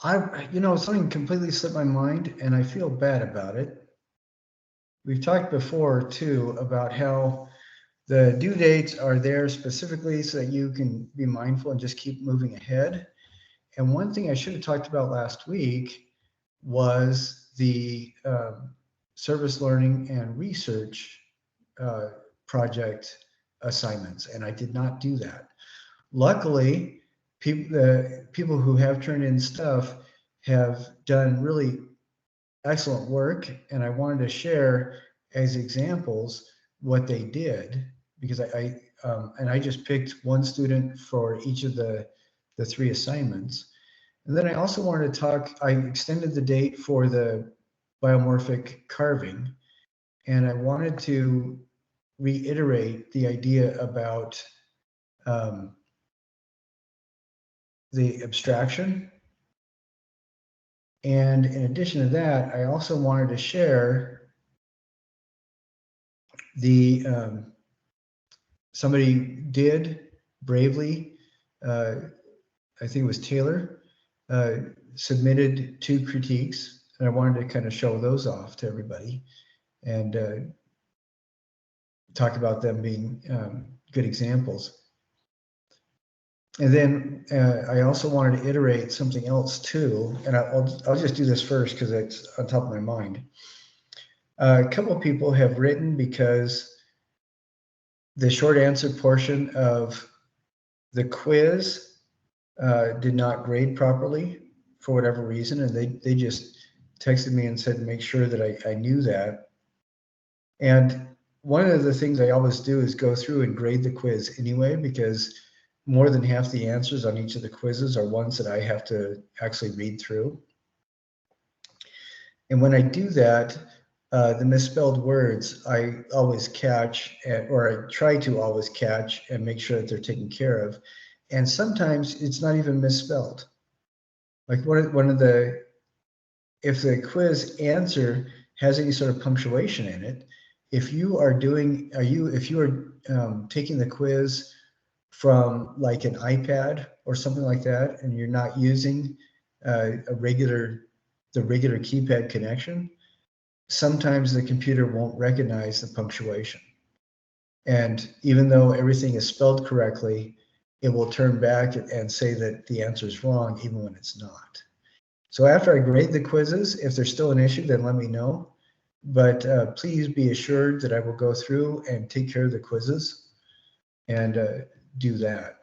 Something completely slipped my mind, and I feel bad about it. We've talked before too about how the due dates are there specifically so that you can be mindful and just keep moving ahead. And one thing I should have talked about last week was the service learning and research project assignments, and I did not do that. Luckily, the people who have turned in stuff have done really excellent work, and I wanted to share as examples what they did, because I just picked one student for each of the 3 assignments. And then I also wanted to talk, I extended the date for the biomorphic carving, and I wanted to reiterate the idea about the abstraction. And in addition to that, I also wanted to share the somebody did bravely, I think it was Taylor, submitted 2 critiques, and I wanted to kind of show those off to everybody and talk about them being good examples. And then I also wanted to iterate something else too, and I'll just do this first because it's on top of my mind. A couple of people have written because the short answer portion of the quiz did not grade properly for whatever reason, and they just texted me and said make sure that I knew that. And one of the things I always do is go through and grade the quiz anyway, because more than half the answers on each of the quizzes are ones that I have to actually read through. And when I do that, the misspelled words I always catch, or I try to always catch and make sure that they're taken care of. And sometimes it's not even misspelled. Like if the quiz answer has any sort of punctuation in it, if you are taking the quiz from like an iPad or something like that, and you're not using the regular keypad connection, sometimes the computer won't recognize the punctuation. And even though everything is spelled correctly, it will turn back and say that the answer is wrong, even when it's not. So after I grade the quizzes, if there's still an issue, then let me know. But please be assured that I will go through and take care of the quizzes and do that.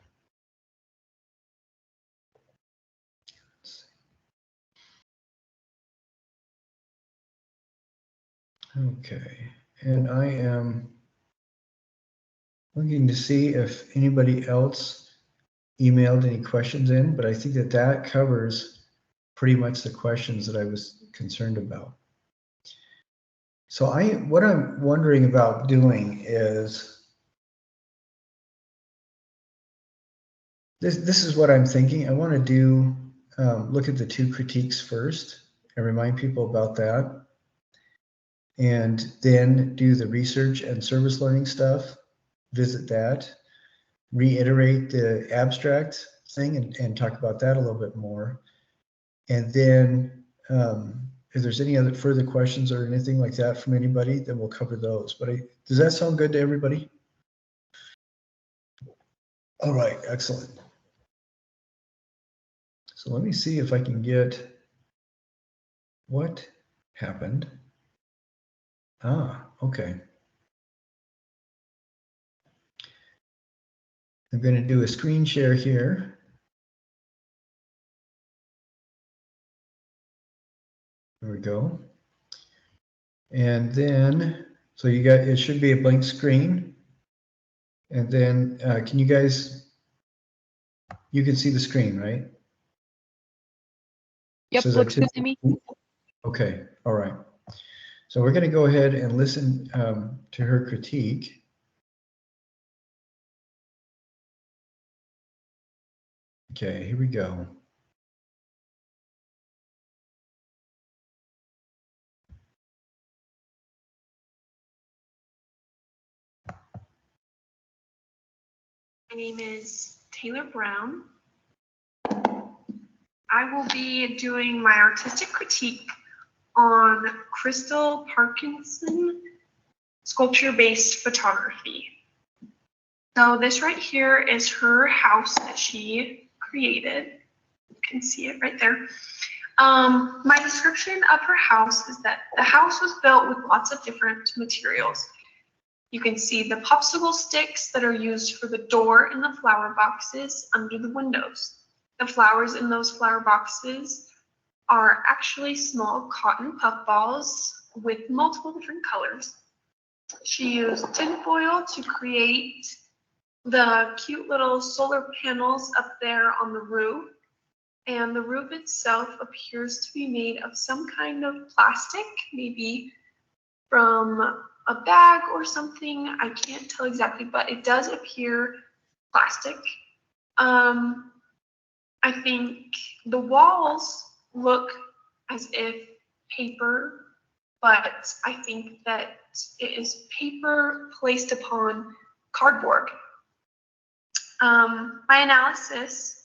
Okay, and I am looking to see if anybody else emailed any questions in, but I think that covers pretty much the questions that I was concerned about. So what I'm wondering about doing is, this is what I'm thinking. I want to do, look at the 2 critiques first and remind people about that. And then do the research and service learning stuff, visit that, reiterate the abstract thing and talk about that a little bit more. And then if there's any other further questions or anything like that from anybody, then we'll cover those. But does that sound good to everybody? All right, excellent. So let me see if I can get what happened. Okay. I'm going to do a screen share here. There we go. And then, so it should be a blank screen. And then can you guys, you can see the screen, right? Yep, so looks good to me. Okay, all right. So we're going to go ahead and listen to her critique. Okay, here we go. My name is Taylor Brown. I will be doing my artistic critique on Crystal Parkinson sculpture-based photography. So this right here is her house that she created. You can see it right there. My description of her house is that the house was built with lots of different materials. You can see the popsicle sticks that are used for the door and the flower boxes under the windows. The flowers in those flower boxes are actually small cotton puff balls with multiple different colors. She used tinfoil to create the cute little solar panels up there on the roof. And the roof itself appears to be made of some kind of plastic, maybe from a bag or something. I can't tell exactly, but it does appear plastic. I think the walls look as if paper, but I think that it is paper placed upon cardboard. My analysis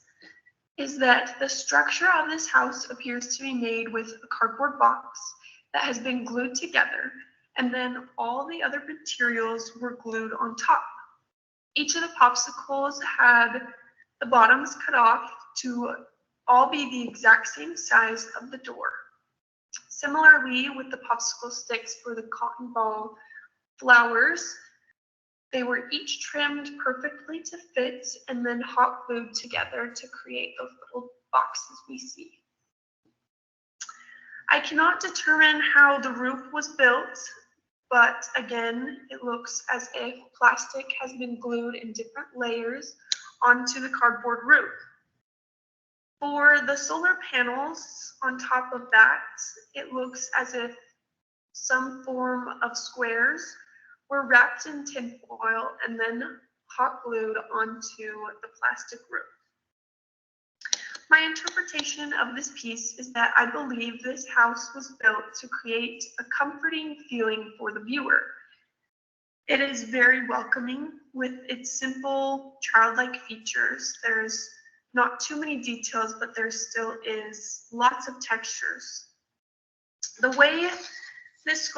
is that the structure of this house appears to be made with a cardboard box that has been glued together, and then all the other materials were glued on top. Each of the popsicles had the bottoms cut off to all be the exact same size of the door. Similarly, with the popsicle sticks for the cotton ball flowers, they were each trimmed perfectly to fit and then hot glued together to create those little boxes we see. I cannot determine how the roof was built, but again, it looks as if plastic has been glued in different layers onto the cardboard roof. For the solar panels on top of that, it looks as if some form of squares were wrapped in tinfoil and then hot glued onto the plastic roof. My interpretation of this piece is that I believe this house was built to create a comforting feeling for the viewer. It is very welcoming with its simple childlike features. There's not too many details, but there still is lots of textures. The way this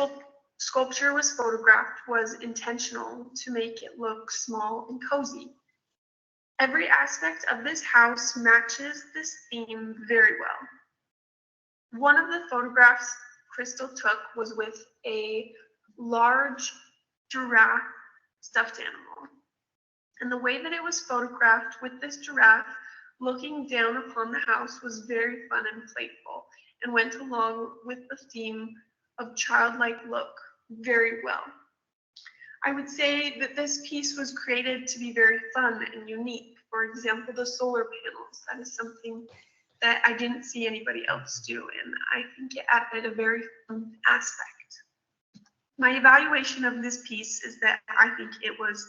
sculpture was photographed was intentional to make it look small and cozy. Every aspect of this house matches this theme very well. One of the photographs Crystal took was with a large giraffe stuffed animal. And the way that it was photographed with this giraffe looking down upon the house was very fun and playful and went along with the theme of childlike look very well. I would say that this piece was created to be very fun and unique. For example, the solar panels. That is something that I didn't see anybody else do, and I think it added a very fun aspect. My evaluation of this piece is that I think it was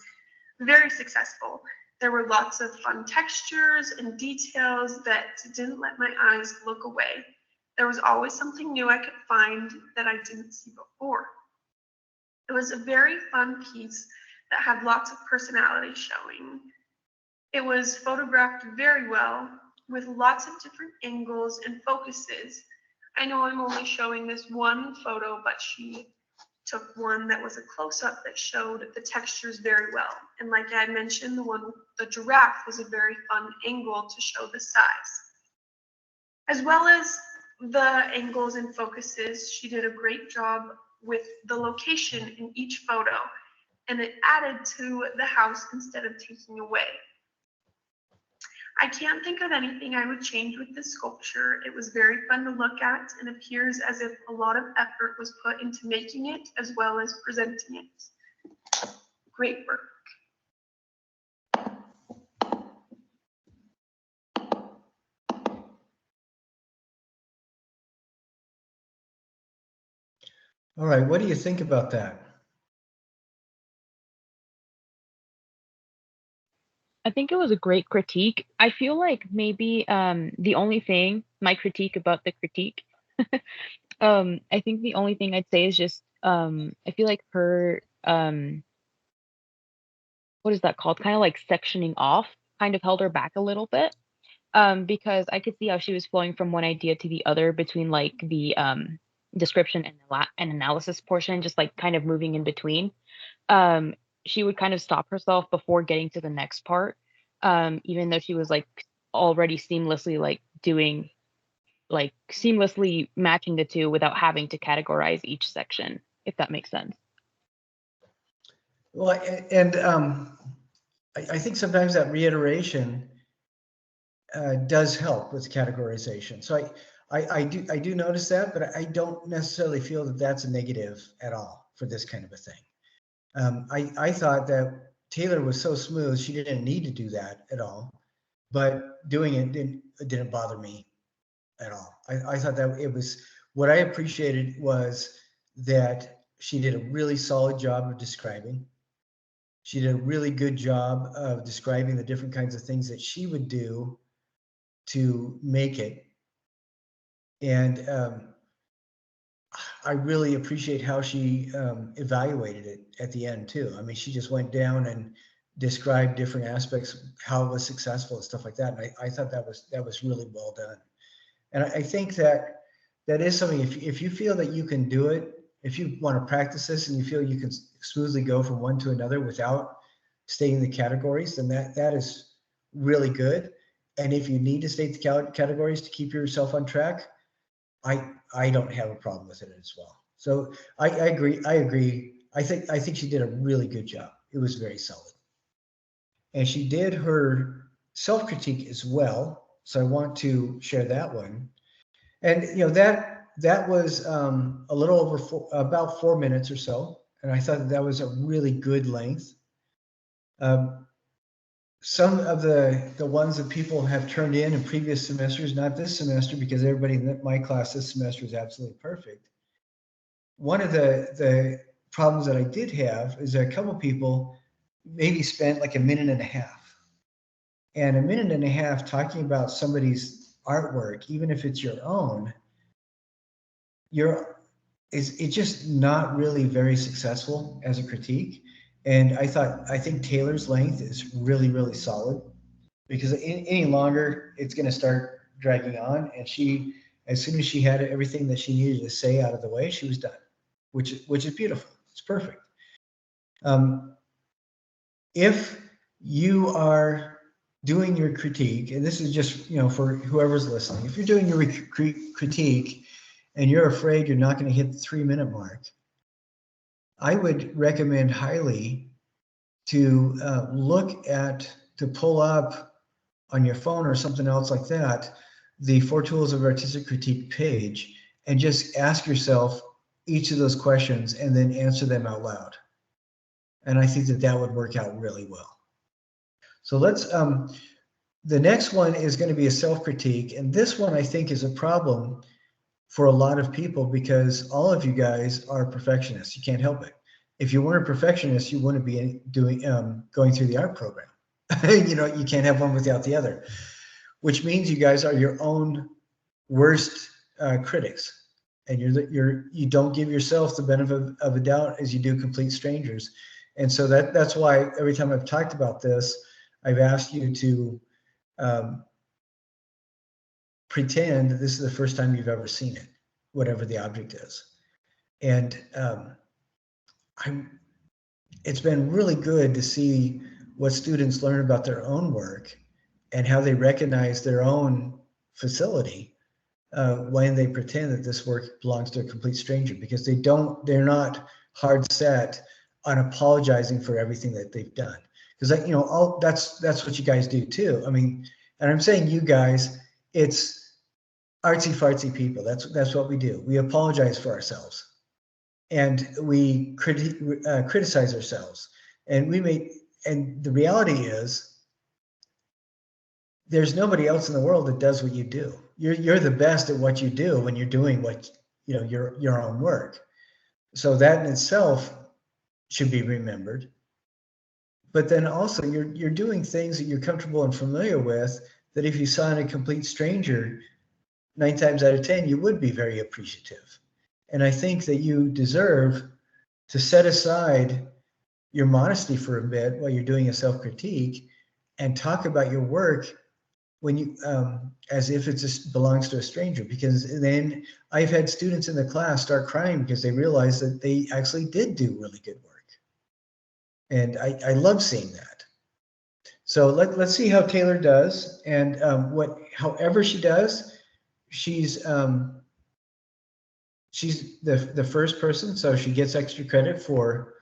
very successful. There were lots of fun textures and details that didn't let my eyes look away. There was always something new I could find that I didn't see before. It was a very fun piece that had lots of personality showing. It was photographed very well with lots of different angles and focuses. I know I'm only showing this one photo, but she took one that was a close-up that showed the textures very well. And like I mentioned, the one with the giraffe was a very fun angle to show the size. As well as the angles and focuses, she did a great job with the location in each photo, and it added to the house instead of taking away. I can't think of anything I would change with this sculpture. It was very fun to look at and appears as if a lot of effort was put into making it as well as presenting it. Great work. All right, what do you think about that? I think it was a great critique. I feel like maybe the only thing, my critique about the critique, I think the only thing I'd say is just I feel like her what is that called? Kind of like sectioning off kind of held her back a little bit. because I could see how she was flowing from one idea to the other between like the description and and analysis portion, just like kind of moving in between. Um, she would kind of stop herself before getting to the next part, even though she was like already seamlessly like doing like seamlessly matching the two without having to categorize each section, if that makes sense. Well, and I think sometimes that reiteration does help with categorization. So I do notice that, but I don't necessarily feel that that's a negative at all for this kind of a thing. I thought that Taylor was so smooth, she didn't need to do that at all, but doing it didn't bother me at all. I thought that it was, what I appreciated was that she did a really solid job of describing. She did a really good job of describing the different kinds of things that she would do to make it. And I really appreciate how she evaluated it at the end too. I mean, she just went down and described different aspects, how it was successful and stuff like that. And I thought that was really well done. And I think that is something, if you feel that you can do it, if you want to practice this and you feel you can smoothly go from one to another without stating the categories, then that is really good. And if you need to state the categories to keep yourself on track, I don't have a problem with it as well. So I agree. I think she did a really good job. It was very solid. And she did her self-critique as well. So I want to share that one. And that was a little over about 4 minutes or so. And I thought that was a really good length. Some of the ones that people have turned in previous semesters, not this semester, because everybody in my class this semester is absolutely perfect. One of the problems that I did have is that a couple people maybe spent like a minute and a half. And a minute and a half talking about somebody's artwork, even if it's your own, it's just not really very successful as a critique. And I think Taylor's length is really, really solid, because any longer it's going to start dragging on. And she, as soon as she had everything that she needed to say out of the way, she was done, which is beautiful. It's perfect. If you are doing your critique, and this is just for whoever's listening, if you're doing your critique and you're afraid you're not going to hit the 3-minute mark, I would recommend highly to pull up on your phone or something else like that, the 4 Tools of Artistic Critique page, and just ask yourself each of those questions and then answer them out loud. And I think that would work out really well. So let's, the next one is going to be a self-critique. And this one I think is a problem for a lot of people, because all of you guys are perfectionists. You can't help it. If you weren't a perfectionist, you wouldn't be going through the art program. You can't have one without the other, which means you guys are your own worst critics, and you don't give yourself the benefit of a doubt as you do complete strangers. And so that's why every time I've talked about this, I've asked you to pretend this is the first time you've ever seen it, whatever the object is. And it's been really good to see what students learn about their own work and how they recognize their own facility when they pretend that this work belongs to a complete stranger, because they're not hard set on apologizing for everything that they've done. Because that's what you guys do too. I mean, and I'm saying you guys, it's artsy fartsy people. That's what we do. We apologize for ourselves, and we criticize ourselves, and and the reality is there's nobody else in the world that does what you do. You're the best at what you do when you're doing your own work. So that in itself should be remembered. But then also you're doing things that you're comfortable and familiar with, that if you saw in a complete stranger, 9 times out of 10 you would be very appreciative. And I think that you deserve to set aside your modesty for a bit while you're doing a self-critique and talk about your work when you as if it just belongs to a stranger, because then I've had students in the class start crying because they realize that they actually did do really good work. And I love seeing that. So let's see how Taylor does. And however she does, she's the first person, so she gets extra credit for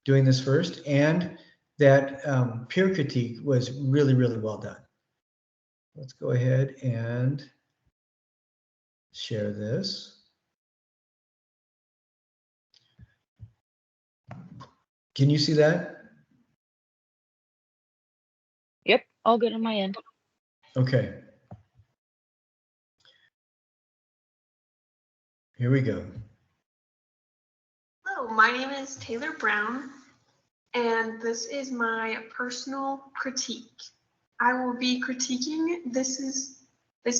doing this first. And that peer critique was really, really well done. Let's go ahead and share this. Can you see that? Yep, all good on my end. Okay. Here we go. Hello, my name is Taylor Brown, and this is my personal critique. I will be critiquing this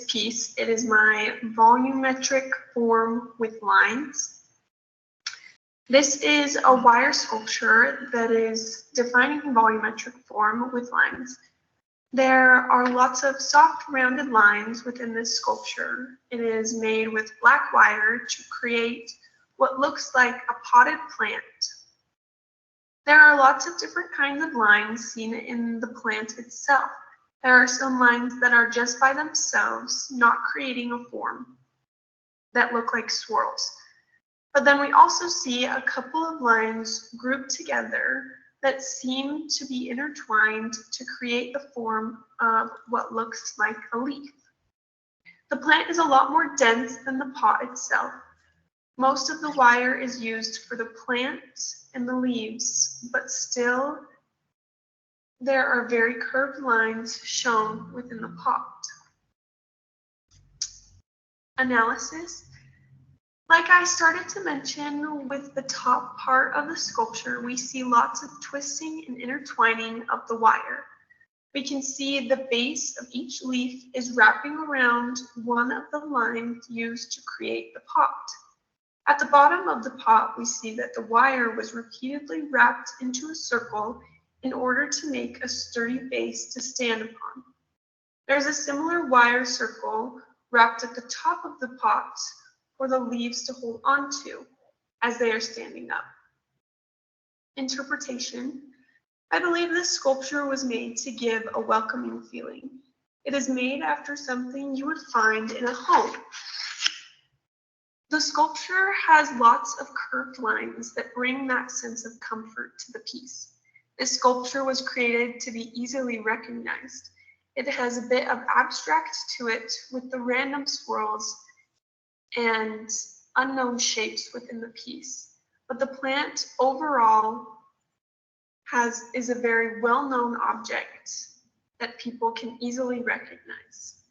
piece. It is my volumetric form with lines. This is a wire sculpture that is defining volumetric form with lines. There are lots of soft rounded lines within this sculpture. It is made with black wire to create what looks like a potted plant. There are lots of different kinds of lines seen in the plant itself. There are some lines that are just by themselves, not creating a form, that look like swirls. But then we also see a couple of lines grouped together that seem to be intertwined to create the form of what looks like a leaf. The plant is a lot more dense than the pot itself. Most of the wire is used for the plant and the leaves, but still there are very curved lines shown within the pot. Analysis. Like I started to mention, with the top part of the sculpture, we see lots of twisting and intertwining of the wire. We can see the base of each leaf is wrapping around one of the lines used to create the pot. At the bottom of the pot, we see that the wire was repeatedly wrapped into a circle in order to make a sturdy base to stand upon. There's a similar wire circle wrapped at the top of the pot for the leaves to hold onto as they are standing up. Interpretation. I believe this sculpture was made to give a welcoming feeling. It is made after something you would find in a home. The sculpture has lots of curved lines that bring that sense of comfort to the piece. This sculpture was created to be easily recognized. It has a bit of abstract to it with the random swirls and unknown shapes within the piece. But the plant overall is a very well-known object that people can easily recognize.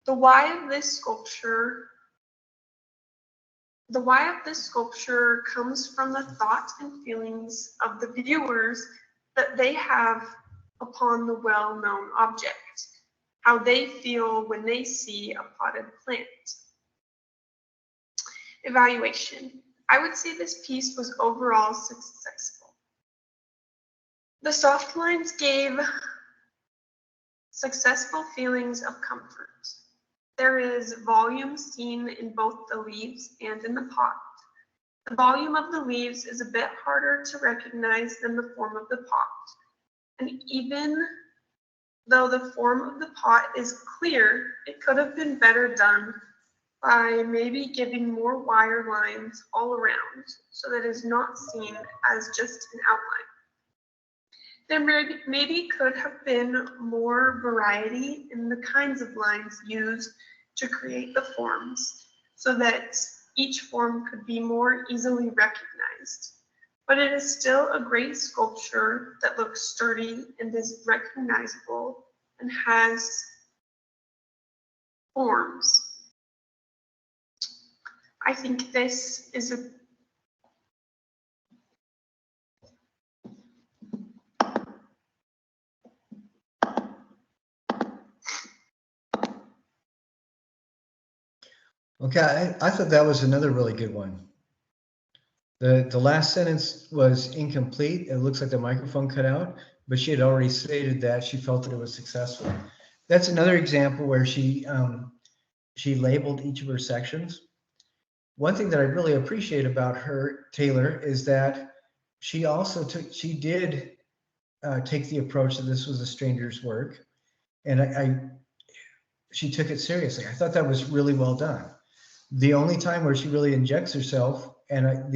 The why of this sculpture comes from the thoughts and feelings of the viewers that they have upon the well-known object, how they feel when they see a potted plant. Evaluation. I would say this piece was overall successful. The soft lines gave successful feelings of comfort. There is volume seen in both the leaves and in the pot. The volume of the leaves is a bit harder to recognize than the form of the pot. And even though the form of the pot is clear, it could have been better done by maybe giving more wire lines all around so that it is not seen as just an outline. There maybe could have been more variety in the kinds of lines used to create the forms so that each form could be more easily recognized. But it is still a great sculpture that looks sturdy and is recognizable and has forms. I think this is a Okay, I thought that was another really good one. The last sentence was incomplete. It looks like the microphone cut out, but she had already stated that she felt that it was successful. that's another example where she labeled each of her sections. One thing that I really appreciate about her, Taylor, is that she did take the approach that this was a stranger's work, and she took it seriously. I thought that was really well done. The only time where she really injects herself, and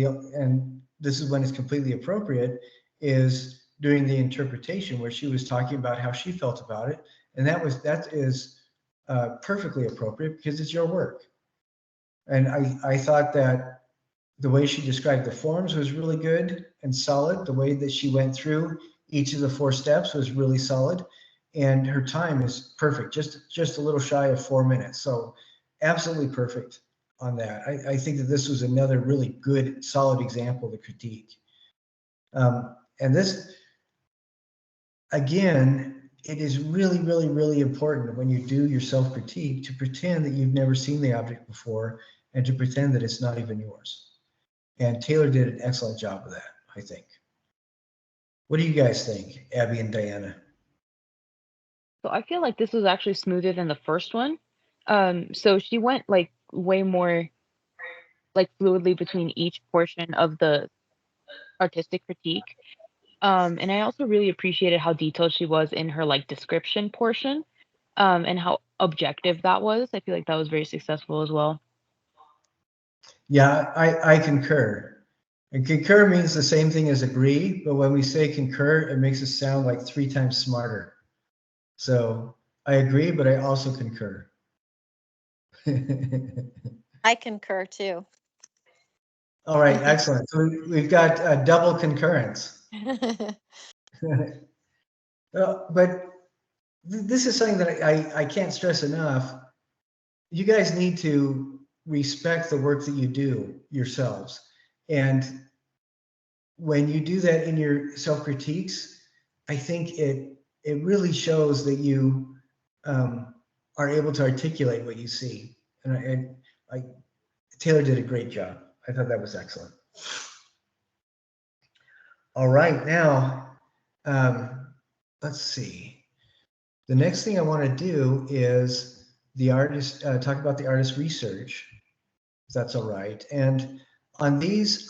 this is when it's completely appropriate, is during the interpretation where she was talking about how she felt about it, and that is perfectly appropriate because it's your work. And I thought that the way she described the forms was really good and solid. The way that she went through each of the 4 steps was really solid, and her time is perfect, just a little shy of 4 minutes. So absolutely perfect on that. I think that this was another really good, solid example of the critique. And this, again, it is really, really, really important when you do your self-critique to pretend that you've never seen the object before and to pretend that it's not even yours. And Taylor did an excellent job of that, I think. What do you guys think, Abby and Diana? So I feel like this was actually smoother than the first one. So she went like way more like fluidly between each portion of the artistic critique. And I also really appreciated how detailed she was in her like description portion, and how objective that was. I feel like that was very successful as well. Yeah, I concur. And concur means the same thing as agree, but when we say concur, it makes us sound like 3 times smarter. So I agree, but I also concur. I concur too. All right, excellent. So we've got double concurrence. But this is something that I can't stress enough. You guys need to respect the work that you do yourselves. And when you do that in your self-critiques, I think it really shows that you are able to articulate what you see. And Taylor did a great job. I thought that was excellent. All right, now, let's see. The next thing I want to do is talk about the artist research, if that's all right. And on these,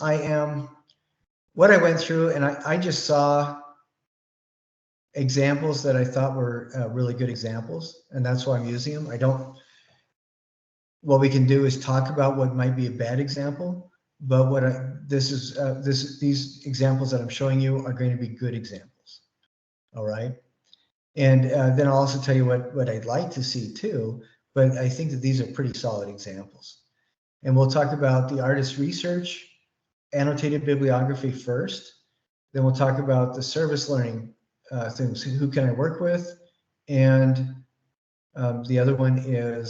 what I went through, and I just saw examples that I thought were really good examples, and that's why I'm using them. What we can do is talk about what might be a bad example, but these examples that I'm showing you are going to be good examples. All right. And then I'll also tell you what I'd like to see too, but I think that these are pretty solid examples. And we'll talk about the artist research, annotated bibliography first. Then we'll talk about the service learning things. Who can I work with? And the other one is,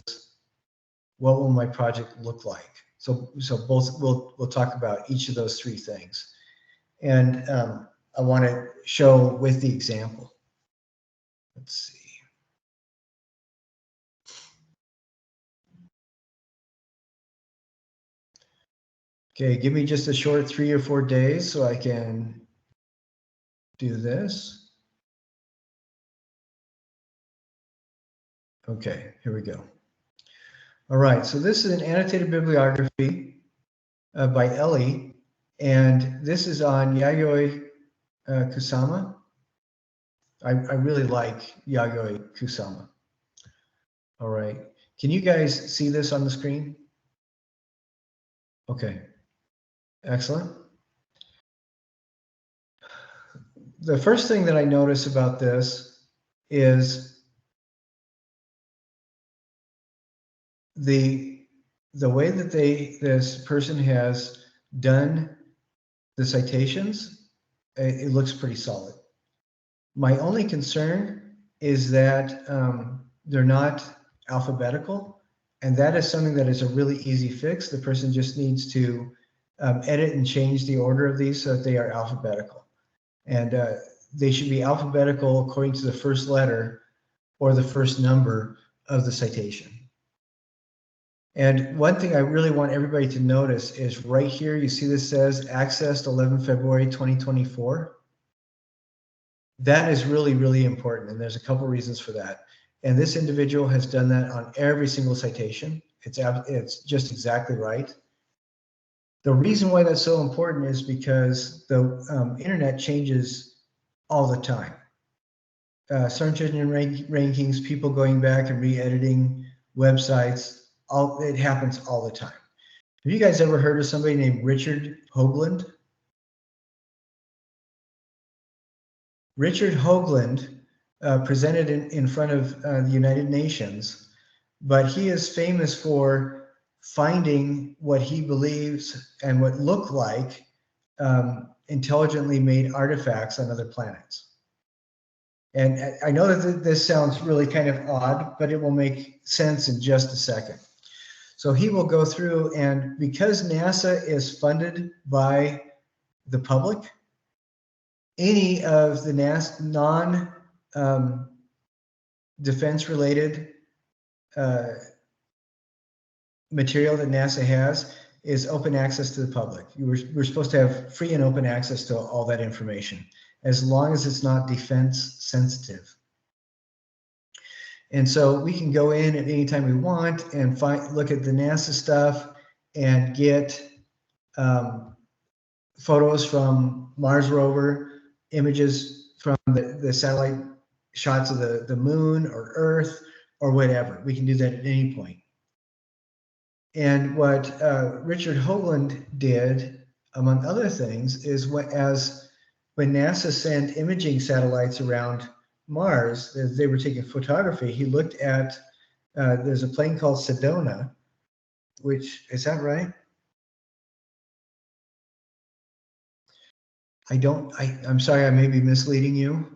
what will my project look like? So both we'll talk about each of those 3 things. And I want to show with the example. Let's see. Okay, give me just a short 3 or 4 days so I can do this. Okay, here we go. All right, so this is an annotated bibliography by Ellie, and this is on Yayoi Kusama. I really like Yayoi Kusama. All right, can you guys see this on the screen? Okay, excellent. The first thing that I notice about this is the way that this person has done the citations. It looks pretty solid. My only concern is that they're not alphabetical, and that is something that is a really easy fix. The person just needs to edit and change the order of these so that they are alphabetical. And they should be alphabetical according to the first letter or the first number of the citation. And one thing I really want everybody to notice is right here, you see this says accessed 11 February 2024. That is really, really important. And there's a couple reasons for that. And this individual has done that on every single citation. It's just exactly right. The reason why that's so important is because the internet changes all the time. Search engine rankings, people going back and re-editing websites, it happens all the time. Have you guys ever heard of somebody named Richard Hoagland? Richard Hoagland presented in front of the United Nations, but he is famous for finding what he believes and what look like intelligently made artifacts on other planets. And I know that this sounds really kind of odd, but it will make sense in just a second. So he will go through, and because NASA is funded by the public, any of the NASA non-defense related material that NASA has is open access to the public. We're supposed to have free and open access to all that information, as long as it's not defense sensitive. And so we can go in at any time we want and look at the NASA stuff and get photos from Mars rover, images from the satellite shots of the moon or Earth or whatever. We can do that at any point. And what Richard Hoagland did, among other things, is when NASA sent imaging satellites around Mars, as they were taking photography, he looked at, there's a plane called Sedona, which, is that right? I'm sorry, I may be misleading you.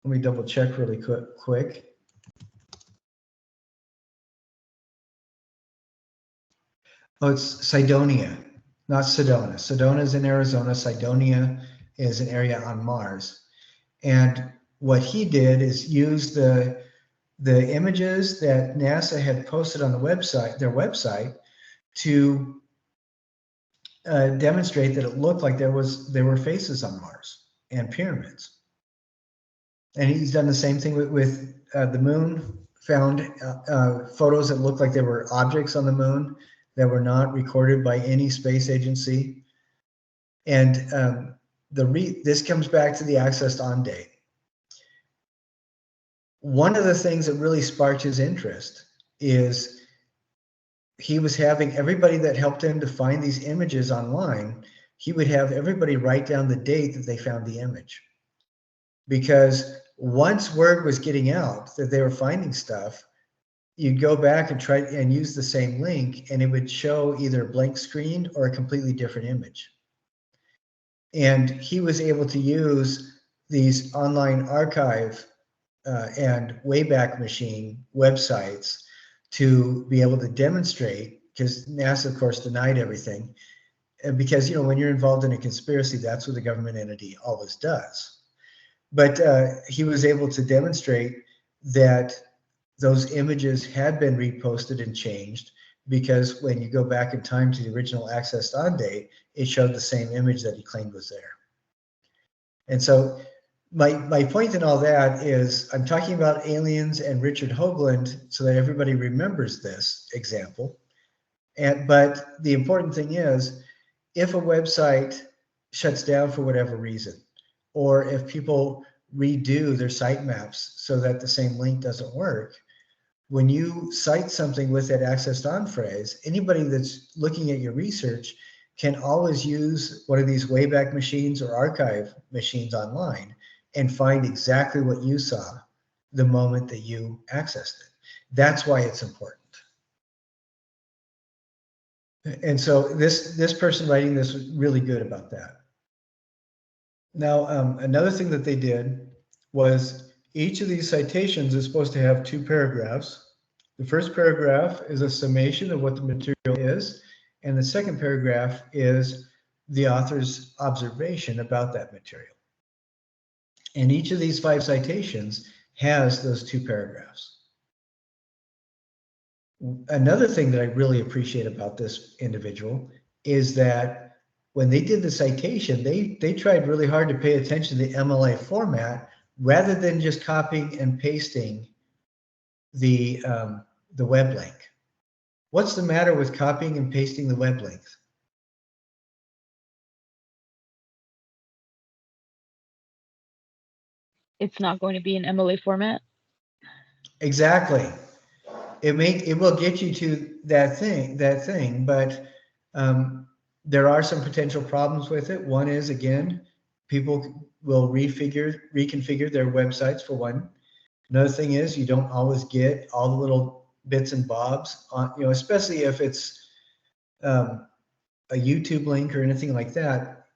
Let me double check really quick. Oh, it's Cydonia, not Sedona. Sedona is in Arizona. Cydonia is an area on Mars. And what he did is use the images that NASA had posted on the website, their website, to demonstrate that it looked like there were faces on Mars and pyramids. And he's done the same thing with the moon. Found photos that looked like there were objects on the moon that were not recorded by any space agency. And this comes back to the accessed on date. One of the things that really sparked his interest is he was having everybody that helped him to find these images online, he would have everybody write down the date that they found the image. Because once word was getting out that they were finding stuff, you'd go back and try and use the same link, and it would show either a blank screen or a completely different image. And he was able to use these online archive and Wayback Machine websites to be able to demonstrate, because NASA, of course, denied everything. Because, when you're involved in a conspiracy, that's what the government entity always does. But he was able to demonstrate that those images had been reposted and changed, because when you go back in time to the original accessed on date, it showed the same image that he claimed was there. And so my point in all that is I'm talking about aliens and Richard Hoagland so that everybody remembers this example. But the important thing is, if a website shuts down for whatever reason, or if people redo their sitemaps so that the same link doesn't work, when you cite something with that accessed on phrase, anybody that's looking at your research can always use one of these Wayback Machines or archive machines online and find exactly what you saw the moment that you accessed it. That's why it's important. And so this person writing this was really good about that. Now, another thing that they did was each of these citations is supposed to have 2 paragraphs. The first paragraph is a summation of what the material is, and the second paragraph is the author's observation about that material. And each of these 5 citations has those 2 paragraphs. Another thing that I really appreciate about this individual is that when they did the citation, they tried really hard to pay attention to the MLA format rather than just copying and pasting the web link. What's the matter with copying and pasting the web links? It's not going to be in MLA format. Exactly. It will get you to that thing, but there are some potential problems with it. One is, again, people will reconfigure their websites for one. Another thing is you don't always get all the little bits and bobs on, especially if it's a YouTube link or anything like that.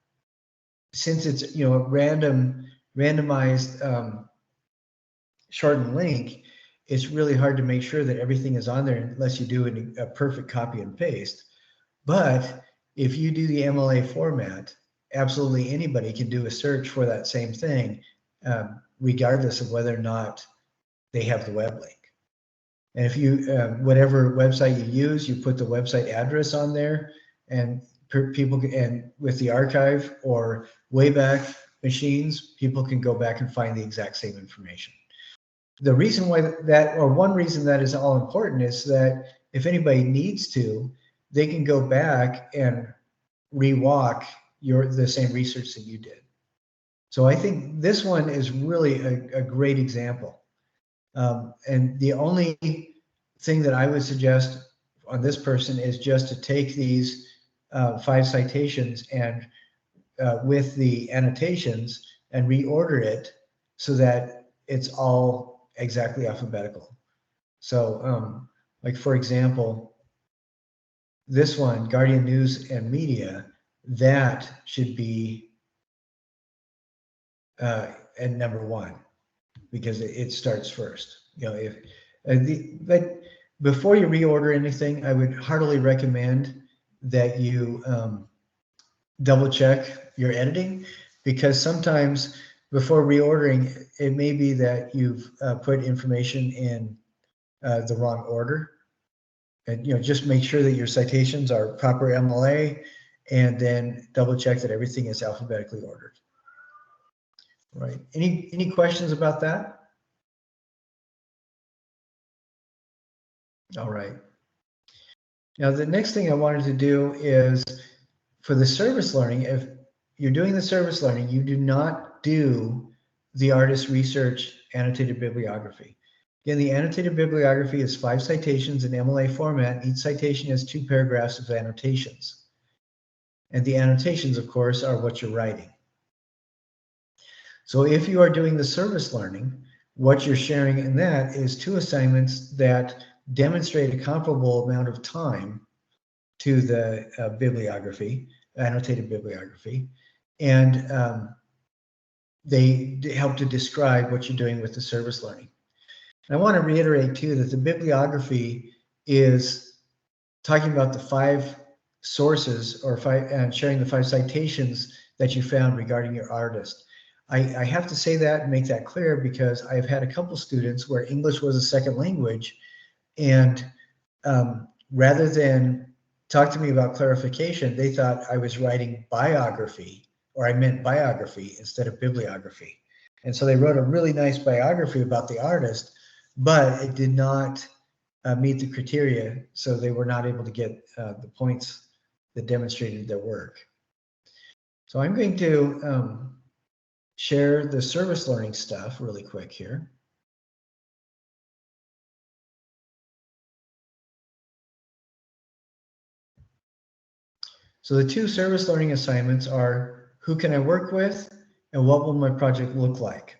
Since it's a randomized shortened link, it's really hard to make sure that everything is on there unless you do a perfect copy and paste. But if you do the MLA format, absolutely anybody can do a search for that same thing, regardless of whether or not they have the web link. And if you, whatever website you use, you put the website address on there, and people can, and with the archive or Wayback Machines, people can go back and find the exact same information. The reason why that, or one reason that is all important, is that if anybody needs to, they can go back and rewalk the same research that you did. So I think this one is really a great example. And the only thing that I would suggest on this person is just to take these 5 citations and with the annotations and reorder it so that it's all exactly alphabetical. So like, for example, this one, Guardian News and Media, that should be at number 1 because it starts first. But before you reorder anything, I would heartily recommend that you double check your editing, because sometimes before reordering, it may be that you've put information in the wrong order. And just make sure that your citations are proper MLA, and then double check that everything is alphabetically ordered. Right. Any questions about that? All right. Now, the next thing I wanted to do is, for the service learning, if you're doing the service learning, you do not do the Artist Research Annotated Bibliography. Again, the annotated bibliography is 5 citations in MLA format. Each citation has 2 paragraphs of annotations. And the annotations, of course, are what you're writing. So if you are doing the service learning, what you're sharing in that is 2 assignments that demonstrate a comparable amount of time to the bibliography, annotated bibliography, and they help to describe what you're doing with the service learning. And I want to reiterate too that the bibliography is talking about the 5 sources, or and sharing the 5 citations that you found regarding your artist. I have to say that and make that clear, because I've had a couple students where English was a second language, and rather than talk to me about clarification, they thought I was writing biography, or I meant biography instead of bibliography. And so they wrote a really nice biography about the artist, but it did not meet the criteria, so they were not able to get the points that demonstrated their work. So I'm going to share the service learning stuff really quick here. So the 2 service learning assignments are, who can I work with, and what will my project look like?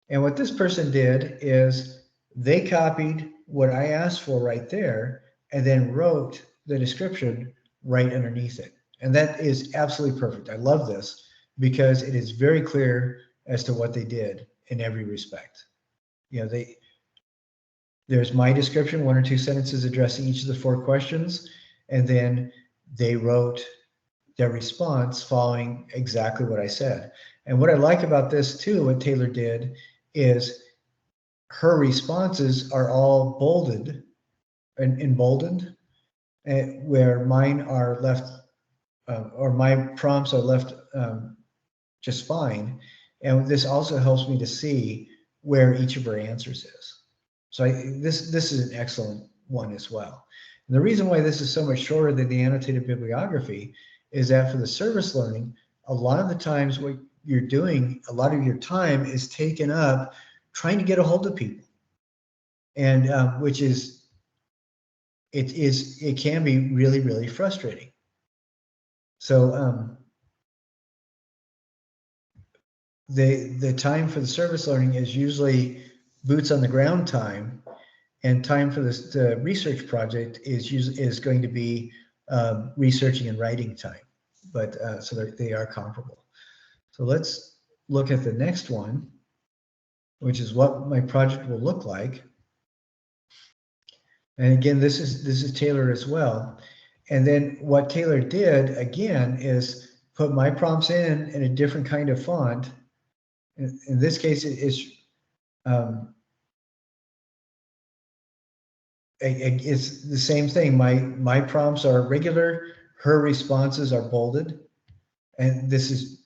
And what this person did is they copied what I asked for right there, and then wrote the description right underneath it. And that is absolutely perfect. I love this because it is very clear as to what they did in every respect. There's my description, 1 or 2 sentences addressing each of the 4 questions, and then they wrote their response following exactly what I said. And what I like about this too, what Taylor did, is her responses are all bolded and emboldened, where mine are left, or my prompts are left just fine. And this also helps me to see where each of her answers is. So this is an excellent one as well. And the reason why this is so much shorter than the annotated bibliography is that for the service learning, a lot of the times what you're doing, a lot of your time is taken up trying to get a hold of people, and which is it can be really, really frustrating. So the time for the service learning is usually boots on the ground time, and time for the research project is going to be researching and writing time, but so they are comparable. So let's look at the next one, which is what my project will look like. And again, this is Taylor as well. And then what Taylor did again is put my prompts in a different kind of font. In this case, it's the same thing. My prompts are regular. Her responses are bolded, and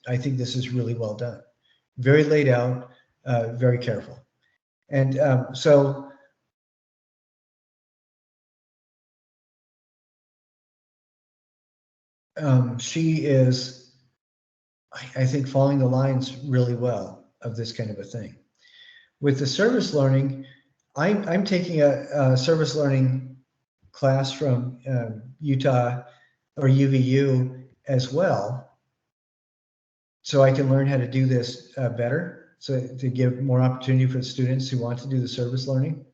I think this is really well done. Very laid out, very careful, and so. She is, I think, following the lines really well of this kind of a thing. With the service learning, I'm taking a service learning class from Utah or UVU as well, so I can learn how to do this better, so to give more opportunity for the students who want to do the service learning.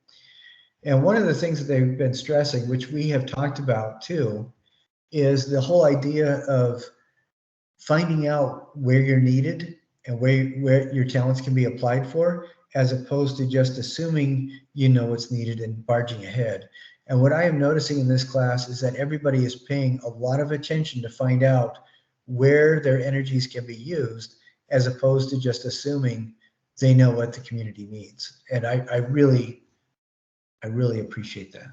And one of the things that they've been stressing, which we have talked about too, is the whole idea of finding out where you're needed and where your talents can be applied for, as opposed to just assuming you know what's needed and barging ahead. And what I am noticing in this class is that everybody is paying a lot of attention to find out where their energies can be used, as opposed to just assuming they know what the community needs. And I really appreciate that.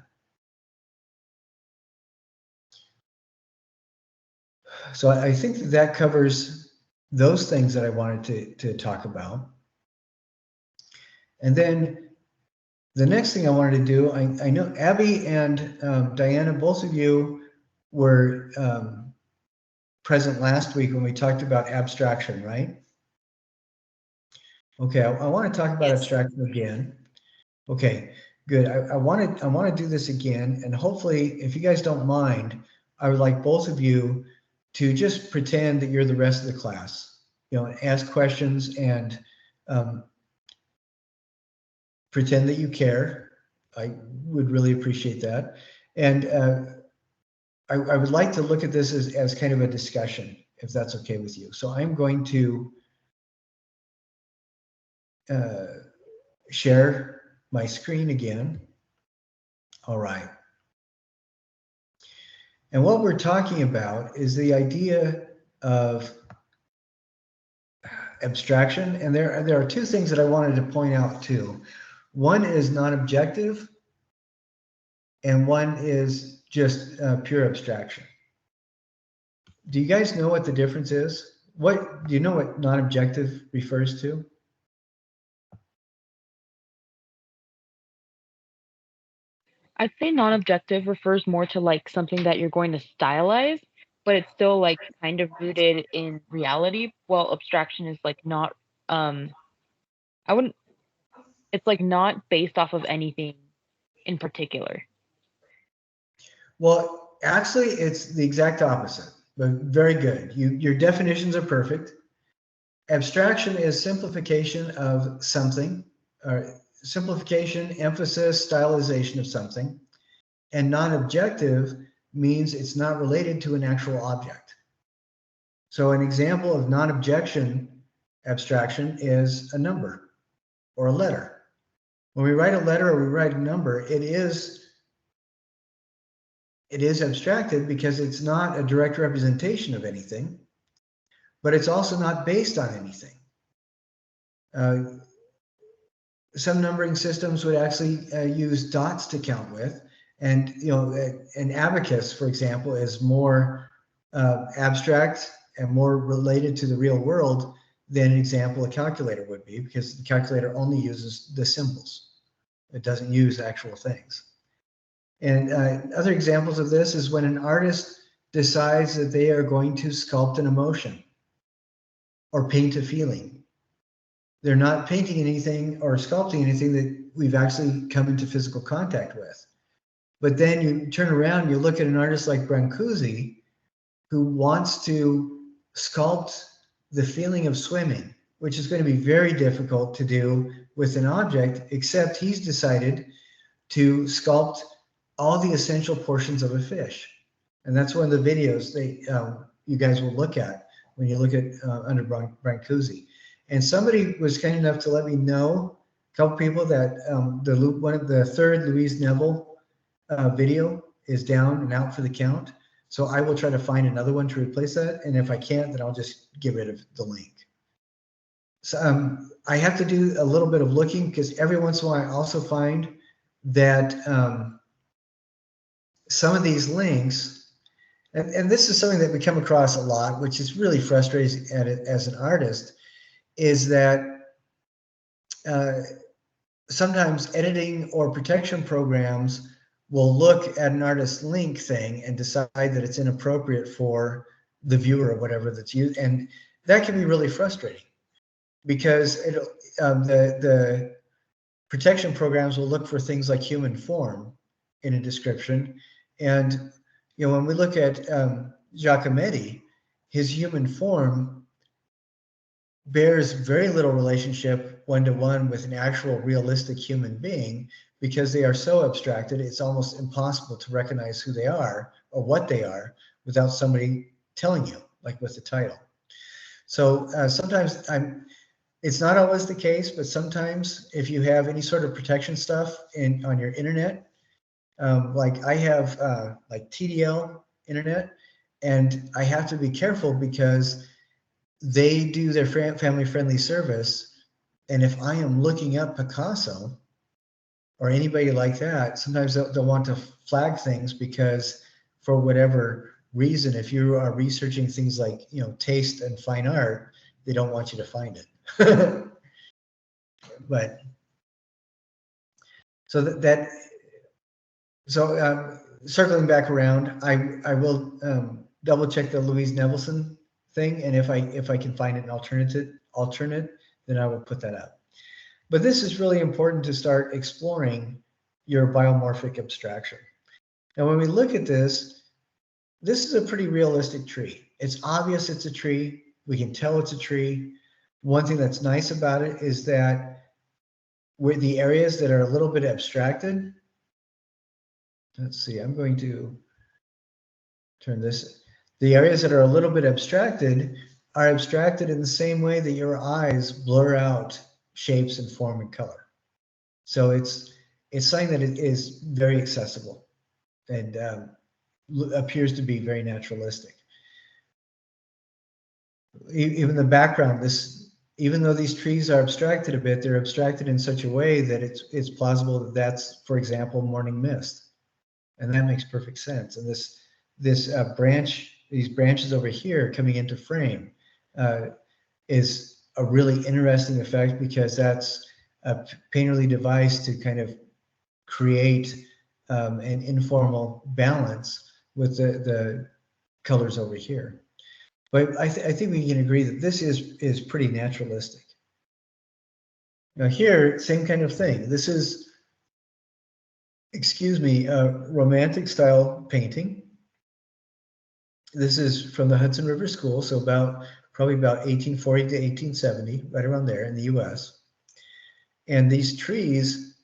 So I think that covers those things that I wanted to talk about. And then the next thing I wanted to do, I know Abby and Diana, both of you were present last week when we talked about abstraction, right? Okay, I want to talk about abstraction again. Okay, good. I want to do this again, and hopefully, if you guys don't mind, I would like both of you to just pretend that you're the rest of the class. You know, ask questions and pretend that you care. I would really appreciate that. And I would like to look at this as kind of a discussion, if that's okay with you. So I'm going to share my screen again. All right. And what we're talking about is the idea of abstraction. And there are two things that I wanted to point out too. One is non-objective, and one is just pure abstraction. Do you guys know what the difference is? Do you know what non-objective refers to? I'd say non-objective refers more to like something that you're going to stylize, but it's still like kind of rooted in reality. While abstraction is like not, I wouldn't, it's like not based off of anything in particular. Well, actually, it's the exact opposite, but very good. Your definitions are perfect. Abstraction is simplification of something, or simplification, emphasis, stylization of something. And non-objective means it's not related to an actual object. So an example of non-objection abstraction is a number or a letter. When we write a letter or we write a number, it is abstracted because it's not a direct representation of anything, but it's also not based on anything. Some numbering systems would actually use dots to count with, and an abacus, for example, is more abstract and more related to the real world than an example a calculator would be, because the calculator only uses the symbols. It doesn't use actual things. And other examples of this is when an artist decides that they are going to sculpt an emotion or paint a feeling. They're not painting anything or sculpting anything that we've actually come into physical contact with. But then you turn around, you look at an artist like Brancusi, who wants to sculpt the feeling of swimming, which is going to be very difficult to do with an object, except he's decided to sculpt all the essential portions of a fish. And that's one of the videos you guys will look at when you look at under Brancusi. And somebody was kind enough to let me know, a couple people, that the third Louise Neville video is down and out for the count. So I will try to find another one to replace that. And if I can't, then I'll just get rid of the link. So I have to do a little bit of looking, because every once in a while I also find that some of these links, and this is something that we come across a lot, which is really frustrating at it as an artist, is that sometimes editing or protection programs will look at an artist's link thing and decide that it's inappropriate for the viewer or whatever that's used. And that can be really frustrating, because the protection programs will look for things like human form in a description. And when we look at Giacometti, his human form bears very little relationship one-to-one with an actual realistic human being, because they are so abstracted, it's almost impossible to recognize who they are or what they are without somebody telling you, like with the title. So sometimes it's not always the case, but sometimes if you have any sort of protection stuff on your internet, like I have like TDL internet, and I have to be careful because they do their family-friendly service. And if I am looking up Picasso or anybody like that, sometimes they'll want to flag things, because for whatever reason, if you are researching things like taste and fine art, they don't want you to find it. But so circling back around, I will double check the Louise Nevelson thing, and if I can find an alternate, then I will put that up. But this is really important to start exploring your biomorphic abstraction. Now, when we look at this is a pretty realistic tree. It's obvious it's a tree. We can tell it's a tree. One thing that's nice about it is that with the areas that are a little bit abstracted, let's see, I'm going to turn this. The areas that are a little bit abstracted are abstracted in the same way that your eyes blur out shapes and form and color. So it's something that it is very accessible and appears to be very naturalistic. Even the background, even though these trees are abstracted a bit, they're abstracted in such a way that it's plausible that that's, for example, morning mist, and that makes perfect sense. And these branches over here coming into frame is a really interesting effect, because that's a painterly device to kind of create an informal balance with the colors over here. But I think we can agree that this is pretty naturalistic. Now here, same kind of thing. This is, a romantic style painting. This is from the Hudson River School, so probably about 1840 to 1870, right around there in the US. And these trees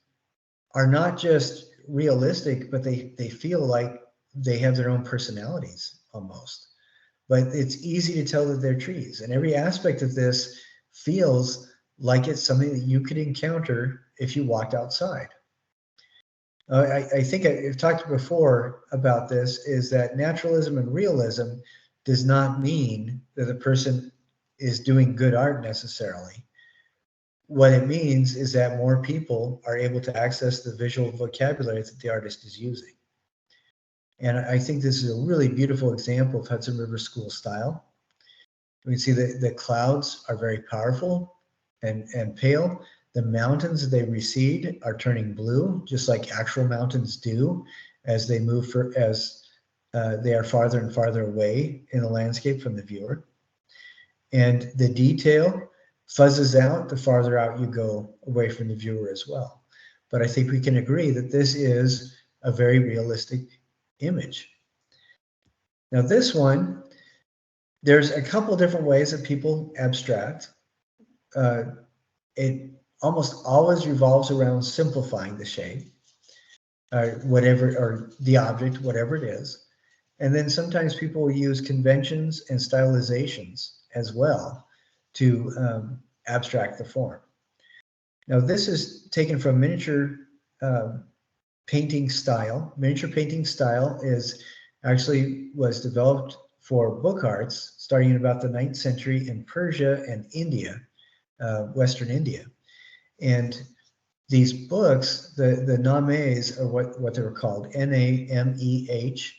are not just realistic, but they feel like they have their own personalities almost. But it's easy to tell that they're trees. And every aspect of this feels like it's something that you could encounter if you walked outside. I think I've talked before about this, is that naturalism and realism does not mean that the person is doing good art necessarily. What it means is that more people are able to access the visual vocabulary that the artist is using. And I think this is a really beautiful example of Hudson River School style. We can see that the clouds are very powerful and pale. The mountains as they recede are turning blue, just like actual mountains do as they move as they are farther and farther away in the landscape from the viewer. And the detail fuzzes out the farther out you go away from the viewer as well. But I think we can agree that this is a very realistic image. Now this one, there's a couple different ways that people abstract. It almost always revolves around simplifying the shape, whatever, or the object, whatever it is. And then sometimes people will use conventions and stylizations as well to abstract the form. Now this is taken from miniature painting style. Miniature painting style was developed for book arts starting in about the 9th century in Persia and India, Western India. And these books, the names are what they were called, N-A-M-E-H.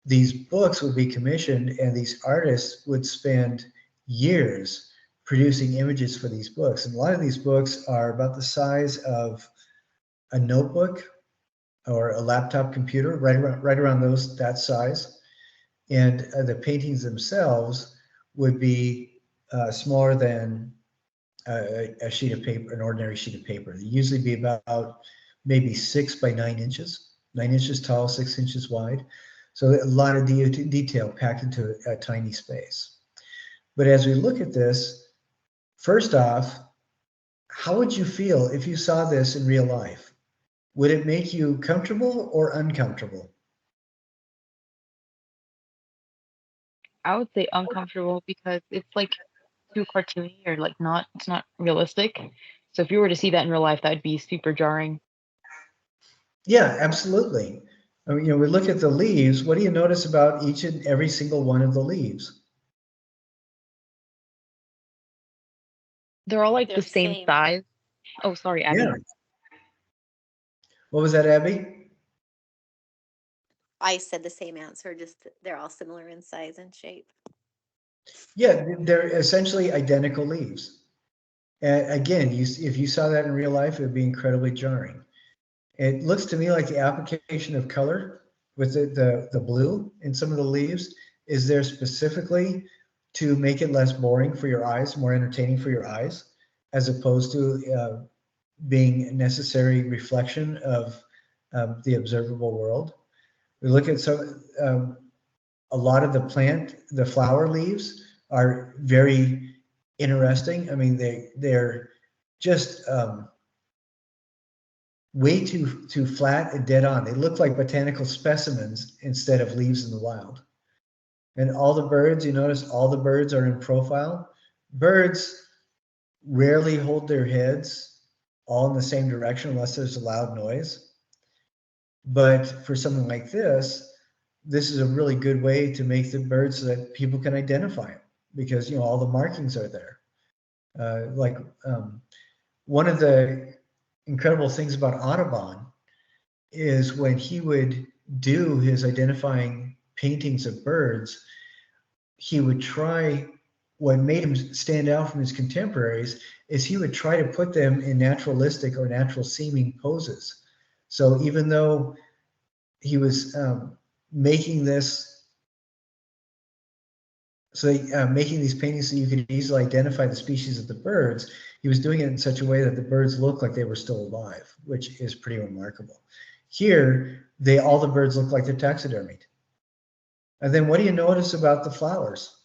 These books would be commissioned and these artists would spend years producing images for these books. And a lot of these books are about the size of a notebook or a laptop computer, right around that size. And the paintings themselves would be smaller than a sheet of paper, an ordinary sheet of paper. They usually be about maybe 6 by 9 inches, 9 inches tall, 6 inches wide. So a lot of detail packed into a tiny space. But as we look at this, first off, how would you feel if you saw this in real life? Would it make you comfortable or uncomfortable? I would say uncomfortable because it's like too cartoony or like it's not realistic. So if you were to see that in real life, that would be super jarring. Yeah, absolutely. I mean, we look at the leaves. What do you notice about each and every single one of the leaves? They're all like They're the the same same. size. Oh, sorry, Abby. Yeah. What was that, Abby? I said the same answer, just they're all similar in size and shape. Yeah, they're essentially identical leaves. And again, if you saw that in real life, it would be incredibly jarring. It looks to me like the application of color with the blue in some of the leaves is there specifically to make it less boring for your eyes, more entertaining for your eyes, as opposed to being a necessary reflection of the observable world. We look at a lot of the flower leaves are very interesting. I mean, they're just way too flat and dead on. They look like botanical specimens instead of leaves in the wild. And all the birds, you notice all the birds are in profile. Birds rarely hold their heads all in the same direction unless there's a loud noise. But for something like this is a really good way to make the bird so that people can identify them because all the markings are there. One of the incredible things about Audubon is when he would do his identifying paintings of birds, he would try, what made him stand out from his contemporaries is he would try to put them in naturalistic or natural seeming poses. So even though he was making these paintings so you could easily identify the species of the birds, he was doing it in such a way that the birds looked like they were still alive, which is pretty remarkable. Here, all the birds look like they're taxidermied. And then what do you notice about the flowers?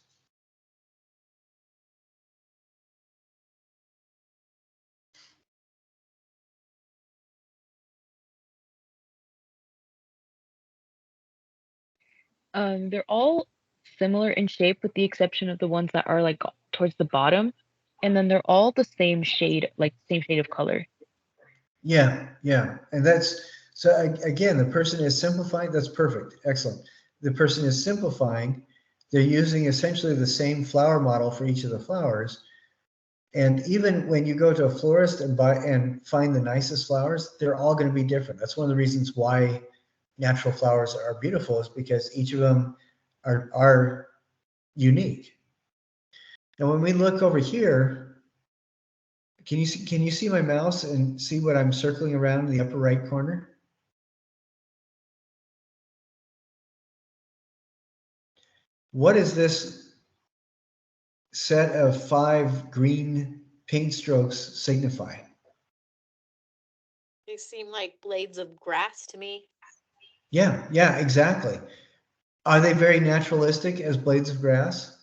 They're all similar in shape with the exception of the ones that are like towards the bottom. And then they're all the same shade, like same shade of color. Yeah. And again, the person is simplifying. That's perfect. Excellent. The person is simplifying. They're using essentially the same flower model for each of the flowers. And even when you go to a florist and find the nicest flowers, they're all going to be different. That's one of the reasons why natural flowers are beautiful, is because each of them are unique. Now, when we look over here, Can you see my mouse and see what I'm circling around in the upper right corner? What is this set of 5 green paint strokes signify? They seem like blades of grass to me. Yeah, exactly. Are they very naturalistic as blades of grass?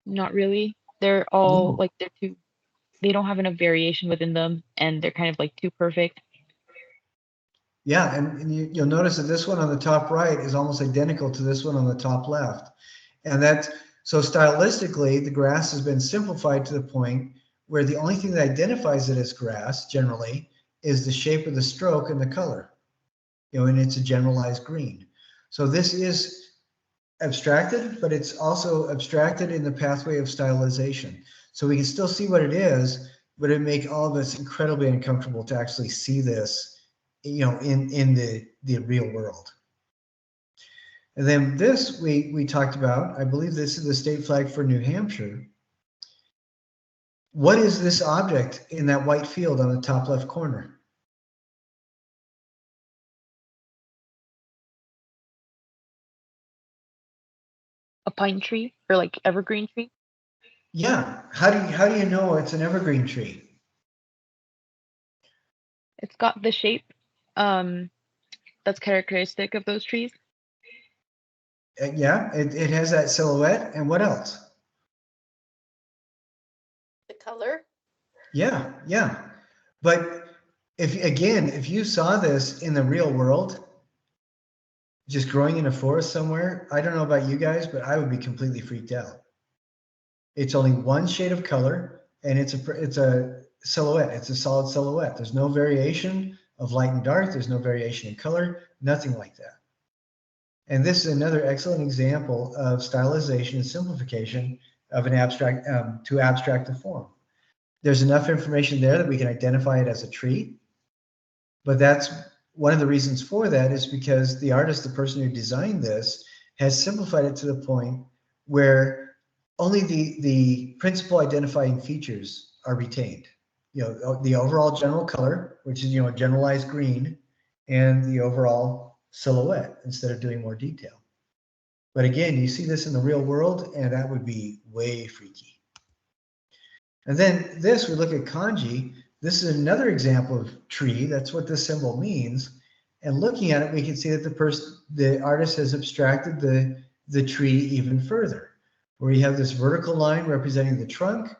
Not really. They're all No. like they don't have enough variation within them, and they're kind of like too perfect. Yeah, and you'll notice that this one on the top right is almost identical to this one on the top left. And that's so stylistically, the grass has been simplified to the point where the only thing that identifies it as grass generally is the shape of the stroke and the color, and it's a generalized green. So this is abstracted, but it's also abstracted in the pathway of stylization. So we can still see what it is, but it make all of us incredibly uncomfortable to actually see this, in the real world. And then this we talked about, I believe this is the state flag for New Hampshire. What is this object in that white field on the top left corner? A pine tree or like evergreen tree. Yeah, how do you know it's an evergreen tree? It's got the shape that's characteristic of those trees. Yeah, it has that silhouette, and what else? The color? Yeah. But if you saw this in the real world, just growing in a forest somewhere, I don't know about you guys, but I would be completely freaked out. It's only one shade of color, and it's a silhouette. It's a solid silhouette. There's no variation of light and dark. There's no variation in color, nothing like that. And this is another excellent example of stylization and simplification of an abstract to abstract the form. There's enough information there that we can identify it as a tree, but that's one of the reasons for that is because the artist, the person who designed this, has simplified it to the point where only the principal identifying features are retained. The overall general color, which is, a generalized green, and the overall silhouette instead of doing more detail. But again, you see this in the real world, and that would be way freaky. And then this, we look at kanji. This is another example of tree. That's what this symbol means. And looking at it, we can see that the artist has abstracted the tree even further, where you have this vertical line representing the trunk.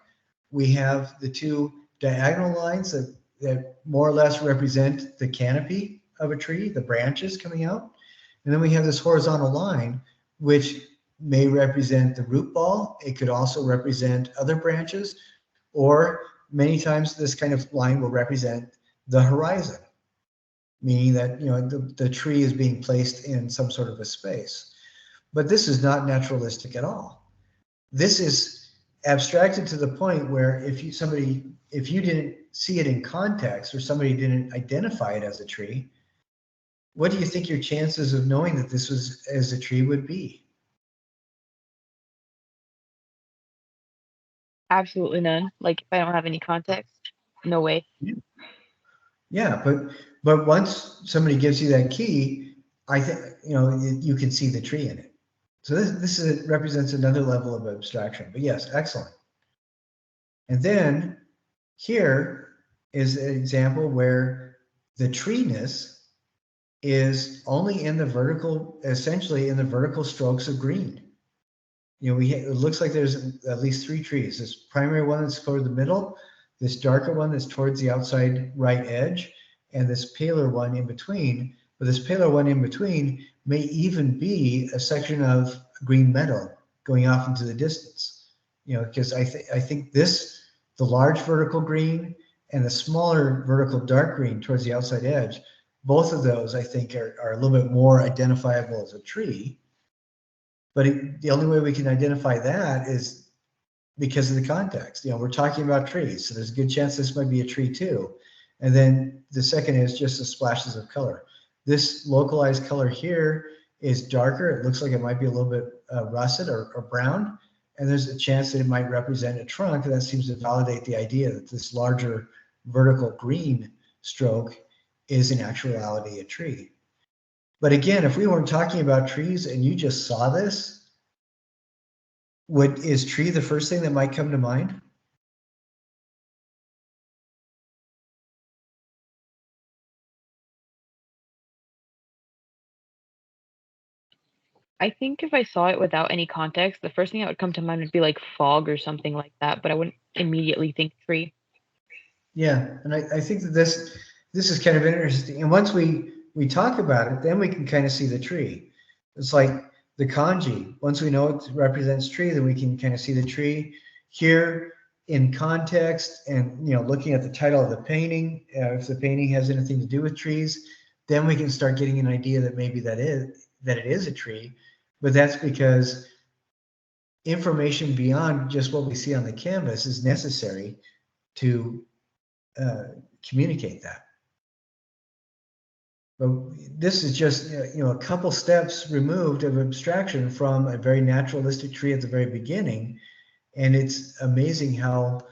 We have the 2 diagonal lines that more or less represent the canopy of a tree, the branches coming out. And then we have this horizontal line, which may represent the root ball. It could also represent other branches, or many times this kind of line will represent the horizon, meaning that the tree is being placed in some sort of a space. But this is not naturalistic at all. This is abstracted to the point where if you didn't see it in context, or somebody didn't identify it as a tree, what do you think your chances of knowing that this was as a tree would be? Absolutely none. Like if I don't have any context, no way. Yeah, but once somebody gives you that key, I think you can see the tree in it. So this represents another level of abstraction. But yes, excellent. And then here is an example where the treeness is only in the vertical, essentially in the vertical strokes of green. It looks like there's at least 3 trees. This primary one that's toward the middle, this darker one that's towards the outside right edge, and this paler one in between. But this paler one in between may even be a section of green meadow going off into the distance. Because I think the large vertical green and the smaller vertical dark green towards the outside edge, both of those I think are a little bit more identifiable as a tree. But the only way we can identify that is because of the context. We're talking about trees, so there's a good chance this might be a tree too. And then the second is just the splashes of color. This localized color here is darker. It looks like it might be a little bit russet or brown. and there's a chance that it might represent a trunk. That seems to validate the idea that this larger vertical green stroke is in actuality a tree. But again, if we weren't talking about trees and you just saw this, is tree the first thing that might come to mind? I think if I saw it without any context, the first thing that would come to mind would be like fog or something like that, but I wouldn't immediately think tree. Yeah, and I think that this is kind of interesting. And once we talk about it, then we can kind of see the tree. It's like the kanji. Once we know it represents tree, then we can kind of see the tree here in context, and looking at the title of the painting. If the painting has anything to do with trees, then we can start getting an idea that maybe that it is a tree. But that's because information beyond just what we see on the canvas is necessary to communicate that. But this is just a couple steps removed of abstraction from a very naturalistic tree at the very beginning, and it's amazing how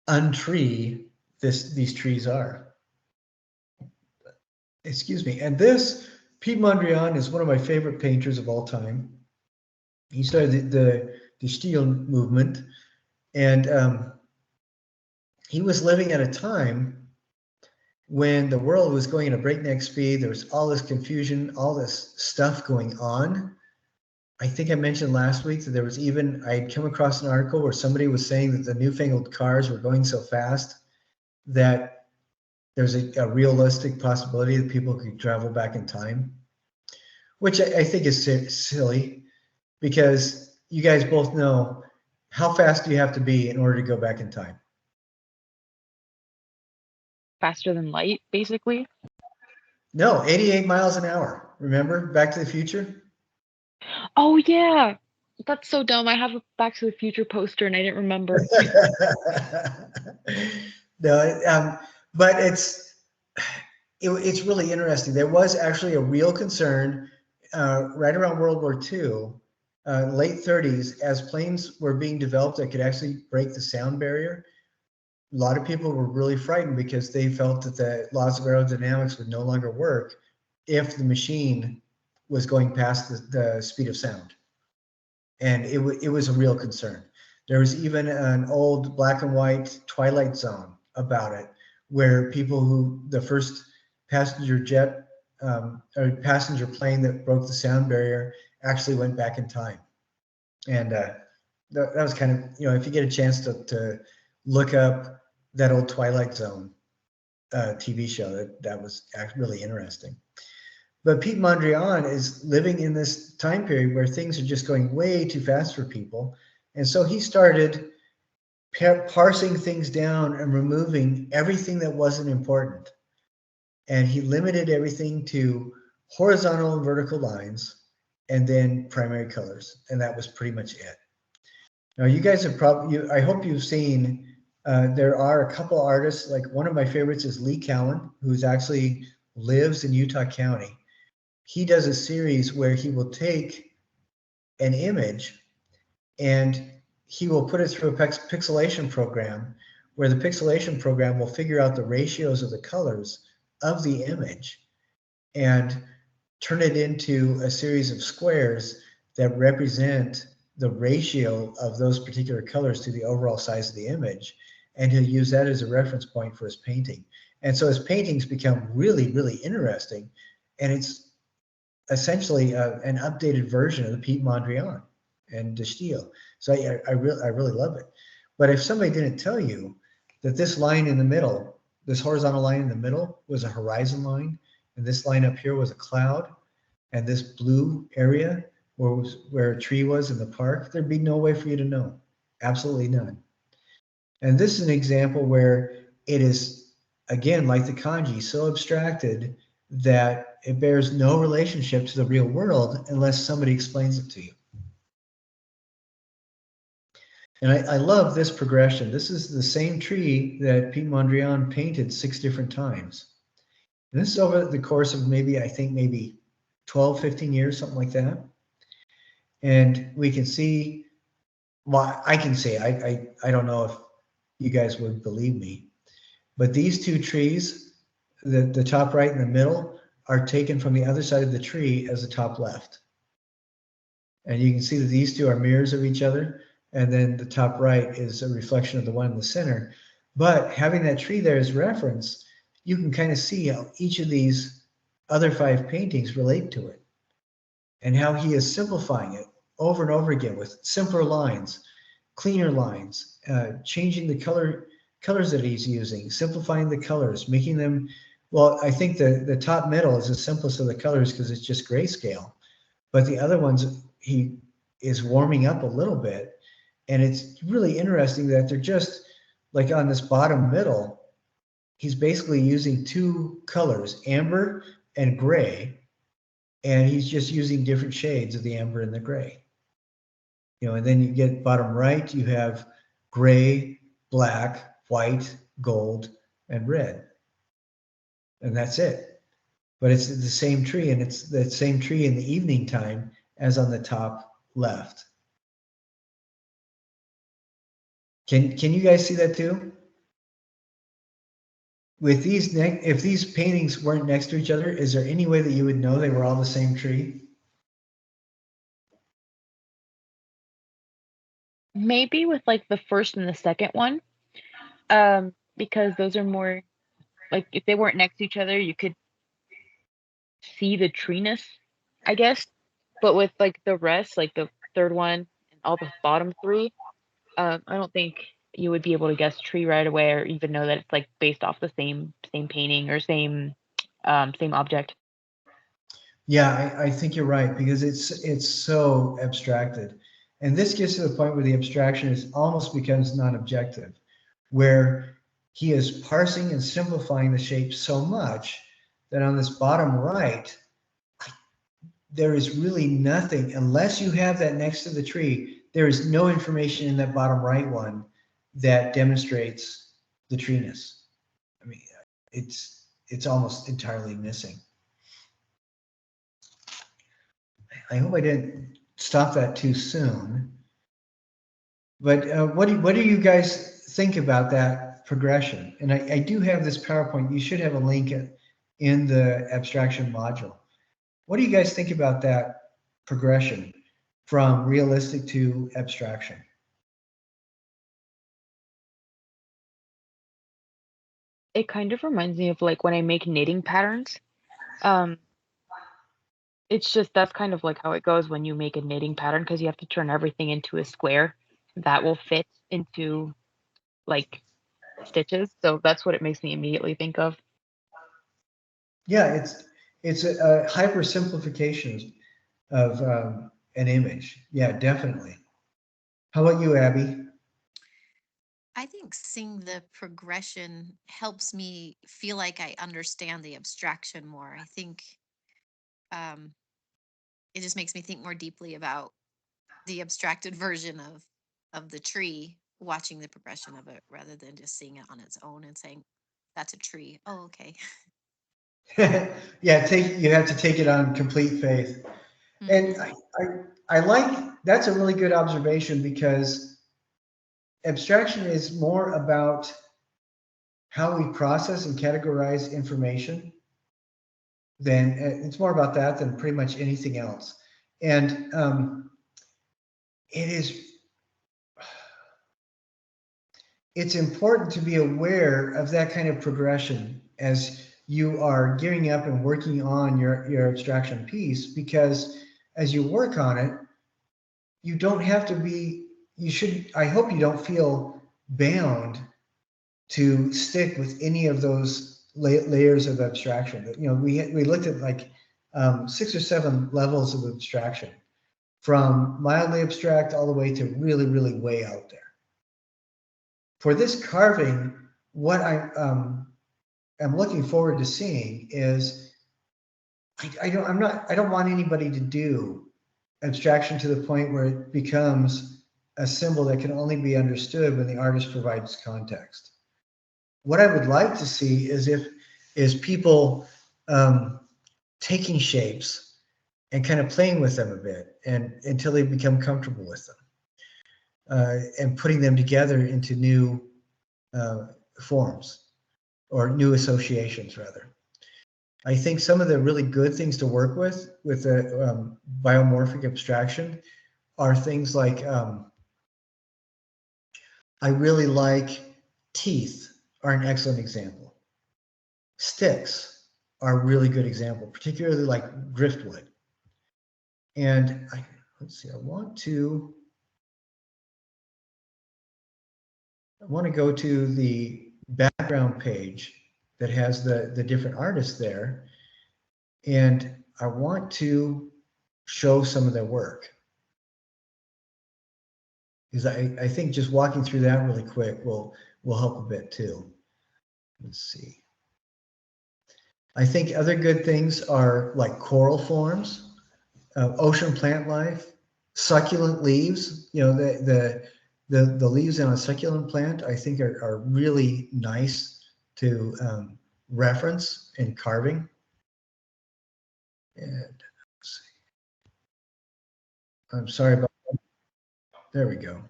untree these trees are. Excuse me. And this Pete Mondrian is one of my favorite painters of all time. He started the Stil movement, and he was living at a time when the world was going at a breakneck speed. There was all this confusion, all this stuff going on. I think I mentioned last week that there was even, I had come across an article where somebody was saying that the newfangled cars were going so fast that there's a realistic possibility that people could travel back in time, which I think is silly, because you guys both know, how fast do you have to be in order to go back in time? Faster than light, basically. No, 88 miles an hour. Remember Back to the Future? Oh yeah, that's so dumb. I have a Back to the Future poster and I didn't remember. No, but it's really interesting. There was actually a real concern right around World War II, late 30s, as planes were being developed that could actually break the sound barrier. A lot of people were really frightened because they felt that the laws of aerodynamics would no longer work if the machine was going past the speed of sound. And it was a real concern. There was even an old black and white Twilight Zone about it, where the first passenger jet or passenger plane that broke the sound barrier actually went back in time. And that was kind of, if you get a chance to look up that old Twilight Zone TV show, that was really interesting. But Pete Mondrian is living in this time period where things are just going way too fast for people. And so he started parsing things down and removing everything that wasn't important. And he limited everything to horizontal and vertical lines, and then primary colors. And that was pretty much it. Now, you guys have I hope you've seen, there are a couple artists, like one of my favorites is Lee Cowan, who's actually lives in Utah County. He does a series where he will take an image and he will put it through a pixelation program, where the pixelation program will figure out the ratios of the colors of the image and turn it into a series of squares that represent the ratio of those particular colors to the overall size of the image. And he'll use that as a reference point for his painting. And so his paintings become really, really interesting. And it's essentially an updated version of the Pete Mondrian and de Stil. So I really love it. But if somebody didn't tell you that this line in the middle, this horizontal line in the middle, was a horizon line, and this line up here was a cloud, and this blue area where a tree was in the park, there'd be no way for you to know. Absolutely none. And this is an example where it is, again, like the kanji, so abstracted that it bears no relationship to the real world unless somebody explains it to you. And I love this progression. This is the same tree that Pete Mondrian painted 6 different times. And this is over the course of maybe 12, 15 years, something like that. And we can see well, I can say, I don't know if you guys would believe me, but these two trees, the top right and the middle, are taken from the other side of the tree as the top left. And you can see that these two are mirrors of each other. And then the top right is a reflection of the one in the center. But having that tree there as reference, you can kind of see how each of these other 5 paintings relate to it and how he is simplifying it over and over again with simpler lines, cleaner lines, changing the colors that he's using, simplifying the colors, making them, well, I think the top middle is the simplest of the colors because it's just grayscale. But the other ones, he is warming up a little bit. And it's really interesting that they're just like on this bottom middle, he's basically using 2 colors, amber and gray. And he's just using different shades of the amber and the gray. You know, and then you get bottom right, you have gray, black, white, gold, and red. And that's it. But it's the same tree, and it's the same tree in the evening time as on the top left. Can you guys see that too? With these, if these paintings weren't next to each other, is there any way that you would know they were all the same tree? Maybe with like the first and the second one, because those are more like if they weren't next to each other, you could see the treeness, I guess. But with like the rest, like the third one and all the bottom 3, I don't think you would be able to guess tree right away or even know that it's like based off the same painting or same object. Yeah, I think you're right because it's so abstracted. And this gets to the point where the abstraction is almost becomes non-objective, where he is parsing and simplifying the shape so much that on this bottom right, there is really nothing, unless you have that next to the tree, there is no information in that bottom right one that demonstrates the treeness. I mean, it's almost entirely missing. I hope I didn't stop that too soon. But what do you guys think about that progression? And I do have this PowerPoint. You should have a link in the abstraction module. What do you guys think about that progression from realistic to abstraction? It kind of reminds me of like when I make knitting patterns. Um, it's just that's kind of like how it goes when you make a knitting pattern because you have to turn everything into a square that will fit into like stitches. So that's what it makes me immediately think of. Yeah, it's a hyper simplification of an image. Yeah, definitely. How about you, Abby? I think seeing the progression helps me feel like I understand the abstraction more. I think um, it just makes me think more deeply about the abstracted version of the tree, watching the progression of it rather than just seeing it on its own and saying, "That's a tree." Oh, okay. Yeah, you have to take it on complete faith. And Mhm. I like that's a really good observation because abstraction is more about how we process and categorize information than it's more about that than pretty much anything else. And it is it's important to be aware of that kind of progression as you are gearing up and working on your abstraction piece, because as you work on it, you don't have to be, you should, I hope you don't feel bound to stick with any of those layers of abstraction. You know, we looked at like 6 or 7 levels of abstraction, from mildly abstract all the way to really, really way out there. For this carving, what I am looking forward to seeing is I don't want anybody to do abstraction to the point where it becomes a symbol that can only be understood when the artist provides context. What I would like to see is people taking shapes and kind of playing with them a bit and until they become comfortable with them. and putting them together into new forms or new associations, rather. I think some of the really good things to work with the biomorphic abstraction are things like, I really like teeth are an excellent example. Sticks are a really good example, particularly like driftwood. And let's see, I want to go to the background page that has the different artists there. And I want to show some of their work. Because I think just walking through that really quick will help a bit too. Let's see. I think other good things are like coral forms, ocean plant life, succulent leaves. You know, the leaves on a succulent plant, I think are really nice to reference in carving. And let's see. I'm sorry about that. There we go.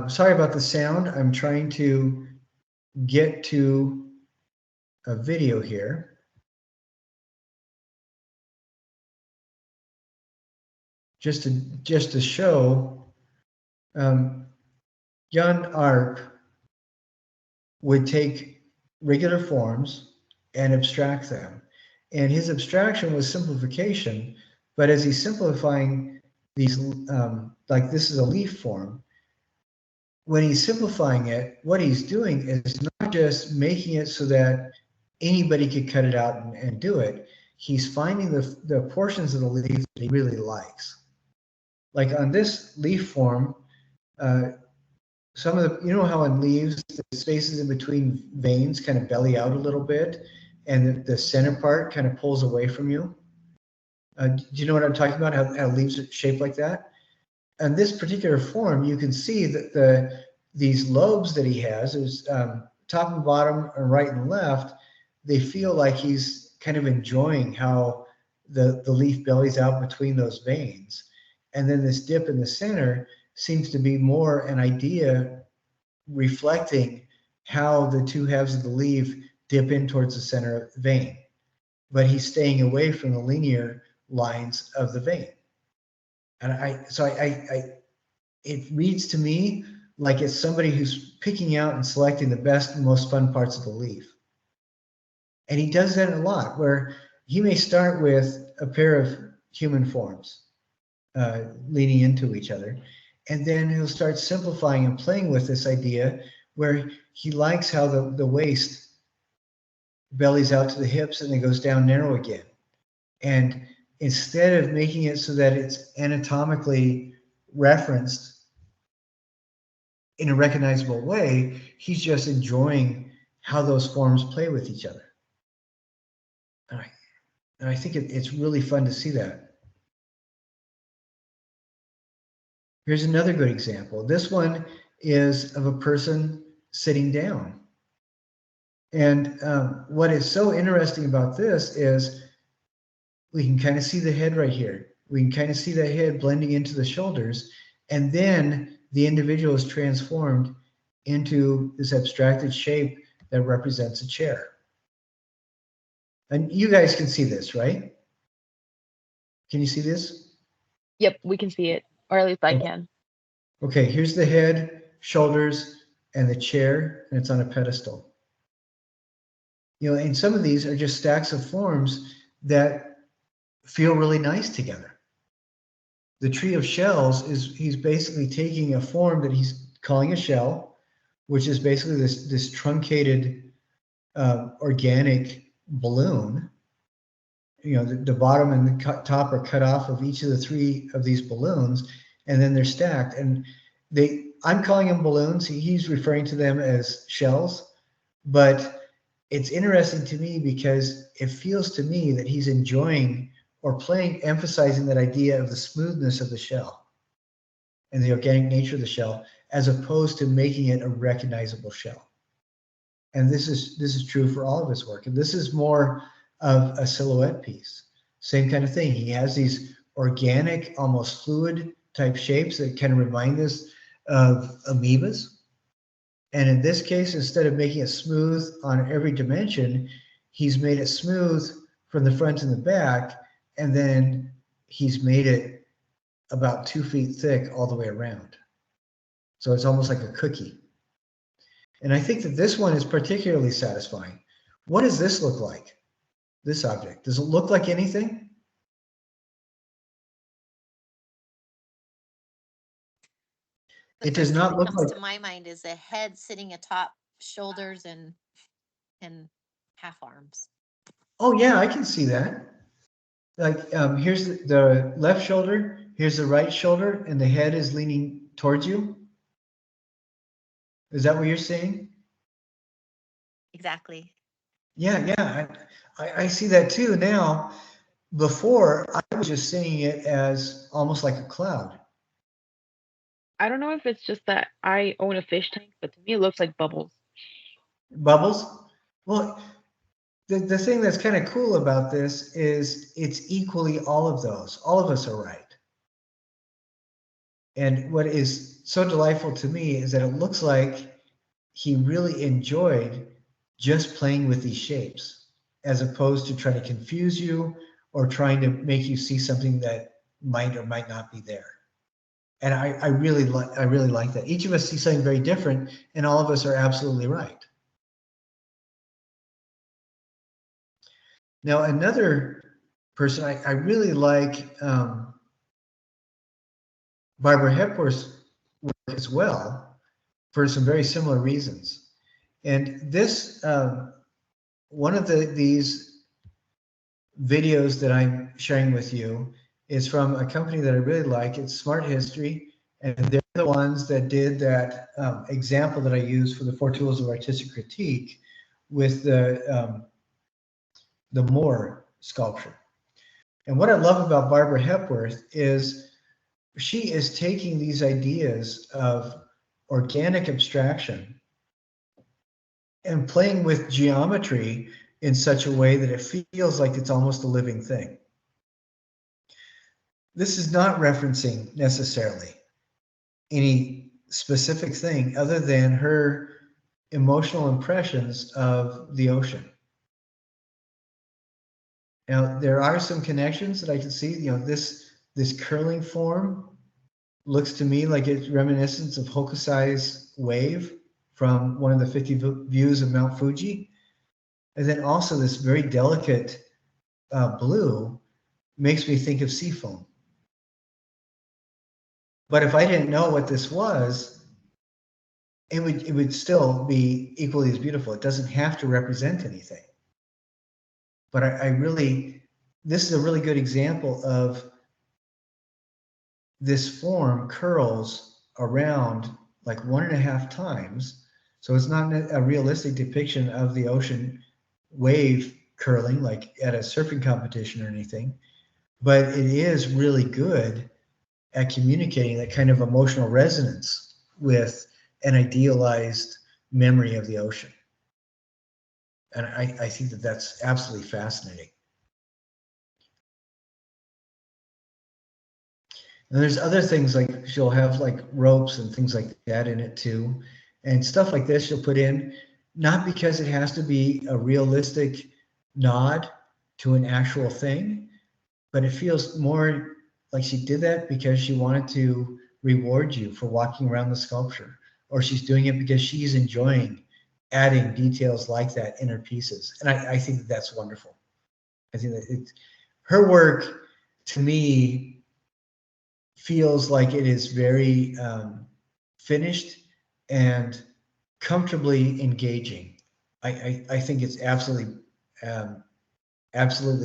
Sorry about the sound. I'm trying to get to a video here. Just to show, Jan Arp would take regular forms and abstract them. And his abstraction was simplification, but as he's simplifying these, like this is a leaf form, when he's simplifying it, what he's doing is not just making it so that anybody could cut it out and do it. He's finding the portions of the leaf that he really likes. Like on this leaf form, some of the, you know how in leaves, the spaces in between veins kind of belly out a little bit, and the center part kind of pulls away from you? Do you know what I'm talking about, how leaves are shaped like that? And this particular form, you can see that these lobes that he has, is top and bottom, and right and left, they feel like he's kind of enjoying how the leaf bellies out between those veins. And then this dip in the center seems to be more an idea reflecting how the two halves of the leaf dip in towards the center vein. But he's staying away from the linear lines of the vein. And it reads to me like it's somebody who's picking out and selecting the best and most fun parts of the leaf. And he does that a lot, where he may start with a pair of human forms leaning into each other, and then he'll start simplifying and playing with this idea where he likes how the waist bellies out to the hips and then goes down narrow again. And instead of making it so that it's anatomically referenced in a recognizable way, he's just enjoying how those forms play with each other. And I think it's really fun to see that. Here's another good example. This one is of a person sitting down. And what is so interesting about this is we can kind of see the head right here. We can kind of see the head blending into the shoulders, and then the individual is transformed into this abstracted shape that represents a chair. And you guys can see this, right? Can you see this? Yep, we can see it, or at least I can. Okay, here's the head, shoulders, and the chair, and it's on a pedestal. You know, and some of these are just stacks of forms that feel really nice together. The tree of shells he's basically taking a form that he's calling a shell, which is basically this truncated organic balloon. You know, the bottom and the top are cut off of each of the three of these balloons, and then they're stacked. And I'm calling them balloons. He's referring to them as shells, but it's interesting to me because it feels to me that he's enjoying or emphasizing that idea of the smoothness of the shell and the organic nature of the shell, as opposed to making it a recognizable shell. And this is true for all of his work. And this is more of a silhouette piece. Same kind of thing. He has these organic, almost fluid type shapes that kind of remind us of amoebas. And in this case, instead of making it smooth on every dimension, he's made it smooth from the front and the back, and then he's made it about 2 feet thick all the way around. So it's almost like a cookie. And I think that this one is particularly satisfying. What does this look like? This object, does it look like anything? The It does first thing not that look comes like, to my mind is a head sitting atop shoulders and half arms. oh yeah, I can see that. Like here's the left shoulder, here's the right shoulder, and the head is leaning towards you. Is that what you're seeing? Exactly. Yeah, I see that too now. Before, I was just seeing it as almost like a cloud. I don't know if it's just that I own a fish tank, but to me it looks like bubbles. Bubbles? Well, the thing that's kind of cool about this is it's equally all of those. All of us are right. And what is so delightful to me is that it looks like he really enjoyed just playing with these shapes, as opposed to trying to confuse you or trying to make you see something that might or might not be there. And I really like that. Each of us see something very different, and all of us are absolutely right. Now, another person I really like Barbara Hepworth's work as well, for some very similar reasons. And this one of these videos that I'm sharing with you is from a company that I really like. It's Smart History, and they're the ones that did that example that I used for the 4 tools of artistic critique with the Moore sculpture. And what I love about Barbara Hepworth is she is taking these ideas of organic abstraction and playing with geometry in such a way that it feels like it's almost a living thing. This is not referencing necessarily any specific thing other than her emotional impressions of the ocean. Now, there are some connections that I can see. You know, this curling form looks to me like it's reminiscent of Hokusai's wave from one of the 50 views of Mount Fuji. And then also this very delicate blue makes me think of sea foam. But if I didn't know what this was, it would still be equally as beautiful. It doesn't have to represent anything. But I really, this is a really good example of this form curls around like 1.5 times. So it's not a realistic depiction of the ocean wave curling like at a surfing competition or anything, but it is really good at communicating that kind of emotional resonance with an idealized memory of the ocean. And I think that that's absolutely fascinating. And there's other things like she'll have like ropes and things like that in it too. And stuff like this she'll put in, not because it has to be a realistic nod to an actual thing, but it feels more like she did that because she wanted to reward you for walking around the sculpture, or she's doing it because she's enjoying adding details like that in her pieces. And I think that that's wonderful. I think that her work to me feels like it is very finished and comfortably engaging. I think it's absolutely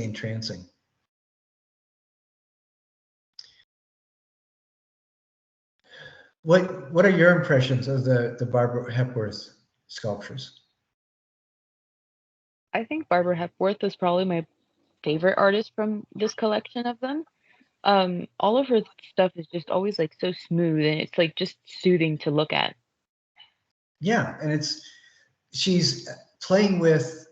entrancing. What are your impressions of the Barbara Hepworth sculptures? I think Barbara Hepworth is probably my favorite artist from this collection of them. All of her stuff is just always like so smooth and it's like just soothing to look at. Yeah, and she's playing with,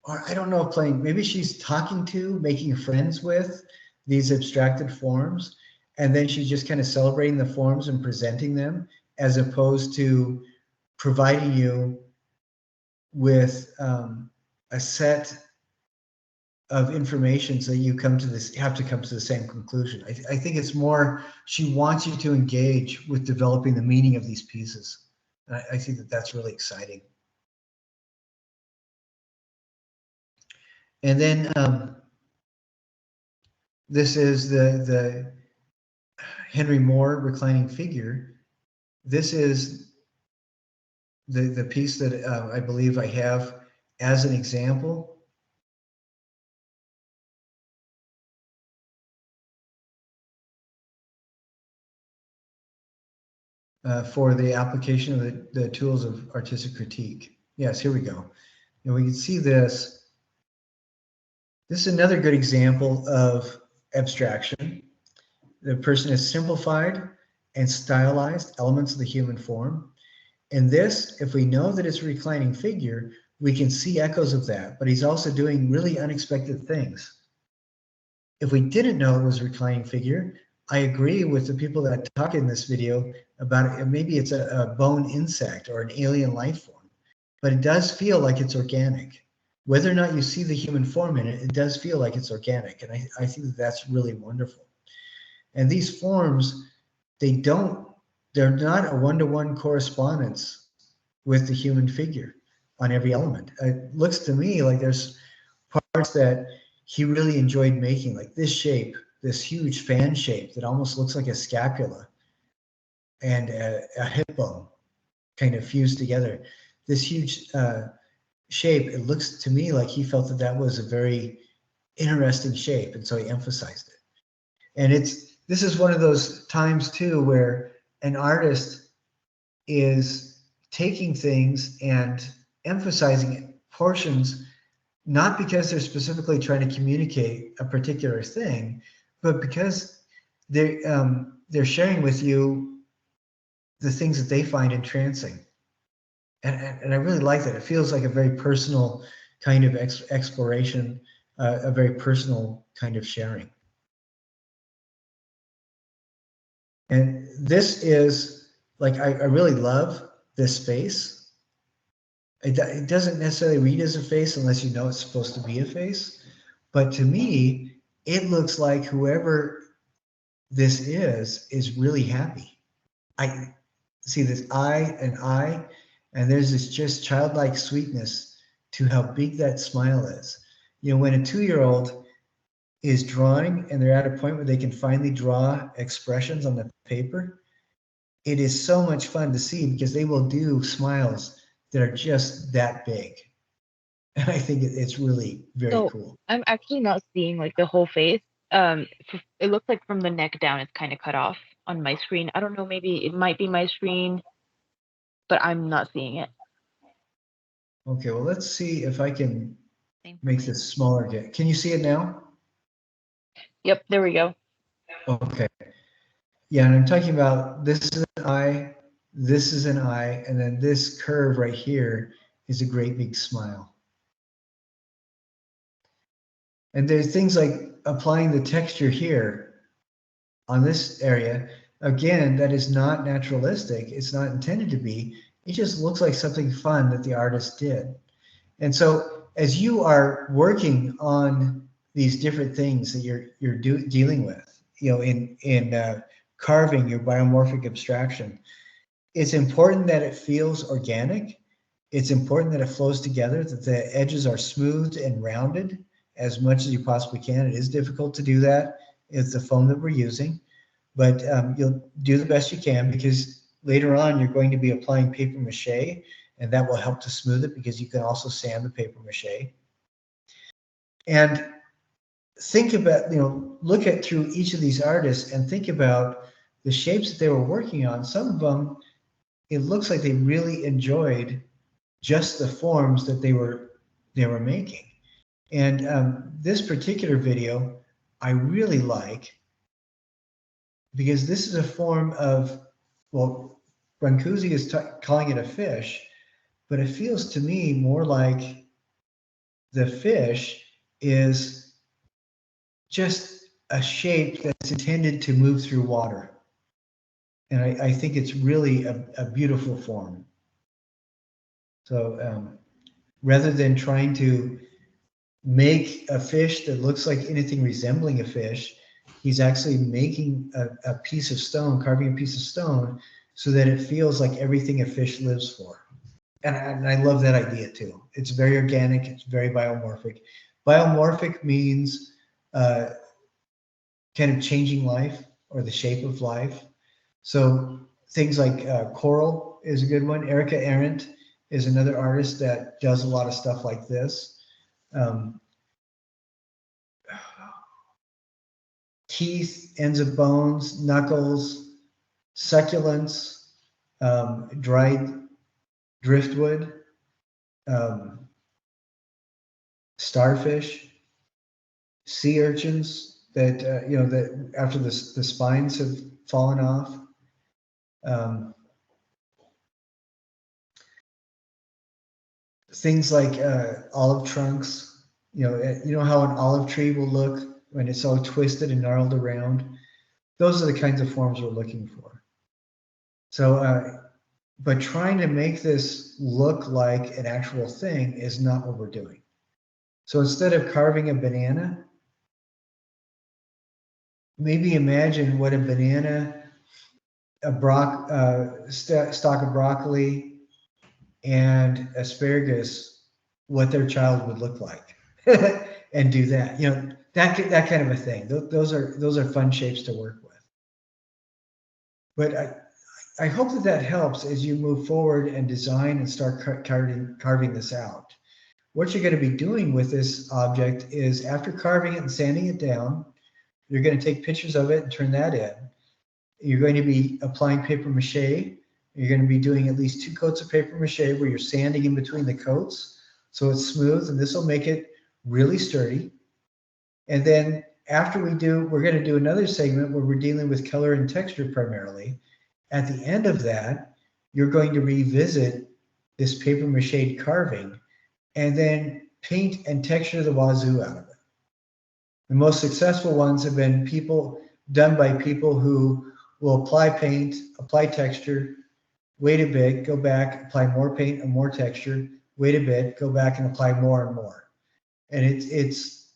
or I don't know if playing, maybe she's talking to, making friends with these abstracted forms. and then she's just kind of celebrating the forms and presenting them, as opposed to providing you with a set of information so you have to come to the same conclusion. I think it's more, she wants you to engage with developing the meaning of these pieces. And I think that that's really exciting. And then this is the Henry Moore reclining figure. This is the piece that I believe I have as an example. For the application of the tools of artistic critique. Yes, here we go. And we can see this. This is another good example of abstraction. The person has simplified and stylized elements of the human form. And this, if we know that it's a reclining figure, we can see echoes of that, but he's also doing really unexpected things. If we didn't know it was a reclining figure, I agree with the people that talk in this video about it. Maybe it's a bone insect or an alien life form, but it does feel like it's organic. Whether or not you see the human form in it, it does feel like it's organic. And I think that that's really wonderful. And these forms, they're not a one-to-one correspondence with the human figure on every element. It looks to me like there's parts that he really enjoyed making, like this shape, this huge fan shape that almost looks like a scapula and a hip bone kind of fused together. This huge shape, it looks to me like he felt that that was a very interesting shape, and so he emphasized it. And this is one of those times too where an artist is taking things and emphasizing portions, not because they're specifically trying to communicate a particular thing, but because they're sharing with you the things that they find entrancing. And I really like that. It feels like a very personal kind of exploration, a very personal kind of sharing. And this is like, I really love this face. It doesn't necessarily read as a face unless you know it's supposed to be a face. But to me, it looks like whoever this is really happy. I see this eye, and there's this just childlike sweetness to how big that smile is. You know, when a 2-year-old is drawing and they're at a point where they can finally draw expressions on the paper, it is so much fun to see because they will do smiles that are just that big. And I think it's really very cool. I'm actually not seeing like the whole face. It looks like from the neck down, it's kind of cut off on my screen. I don't know, maybe it might be my screen, but I'm not seeing it. Okay, well, let's see if I can Same for make me. this smaller again. Can you see it now? Yep, there we go. Okay. Yeah, and I'm talking about this is an eye, this is an eye, and then this curve right here is a great big smile. And there's things like applying the texture here on this area. Again, that is not naturalistic. It's not intended to be. It just looks like something fun that the artist did. And so as you are working on these different things that you're dealing with, you know, in carving your biomorphic abstraction, it's important that it feels organic. It's important that it flows together, that the edges are smoothed and rounded as much as you possibly can. It is difficult to do that. It's the foam that we're using, but you'll do the best you can, because later on you're going to be applying paper mache, and that will help to smooth it, because you can also sand the paper mache. And think about, you know, look at through each of these artists and think about the shapes that they were working on. Some of them, it looks like they really enjoyed just the forms that they were making. And this particular video I really like, because this is a form of, well, Brancusi is calling it a fish, but it feels to me more like the fish is just a shape that's intended to move through water. And I think it's really a beautiful form. So rather than trying to make a fish that looks like anything resembling a fish, he's actually making a piece of stone, carving a piece of stone, so that it feels like everything a fish lives for. And I love that idea too. It's very organic, it's very biomorphic. Biomorphic means kind of changing life or the shape of life. So things like coral is a good one. Erica Arendt is another artist that does a lot of stuff like this. Teeth, ends of bones, knuckles, succulents, dried driftwood, starfish, sea urchins that that after the spines have fallen off. Things like olive trunks. You know how an olive tree will look when it's all twisted and gnarled around. Those are the kinds of forms we're looking for. So, but trying to make this look like an actual thing is not what we're doing. So instead of carving a banana, maybe imagine what a banana, stalk of broccoli, and asparagus, what their child would look like, and do that. That kind of a thing. Those are fun shapes to work with. But I hope that helps as you move forward and design and start carving this out. What you're going to be doing with this object is, after carving it and sanding it down, you're going to take pictures of it and turn that in. You're going to be applying paper mache. You're going to be doing at least 2 coats of paper mache where you're sanding in between the coats so it's smooth, and this will make it really sturdy. And then after we're going to do another segment where we're dealing with color and texture primarily. At the end of that, you're going to revisit this paper mache carving and then paint and texture the wazoo out of it. The most successful ones have been done by people who will apply paint, apply texture, wait a bit, go back, apply more paint and more texture, wait a bit, go back and apply more and more. And it's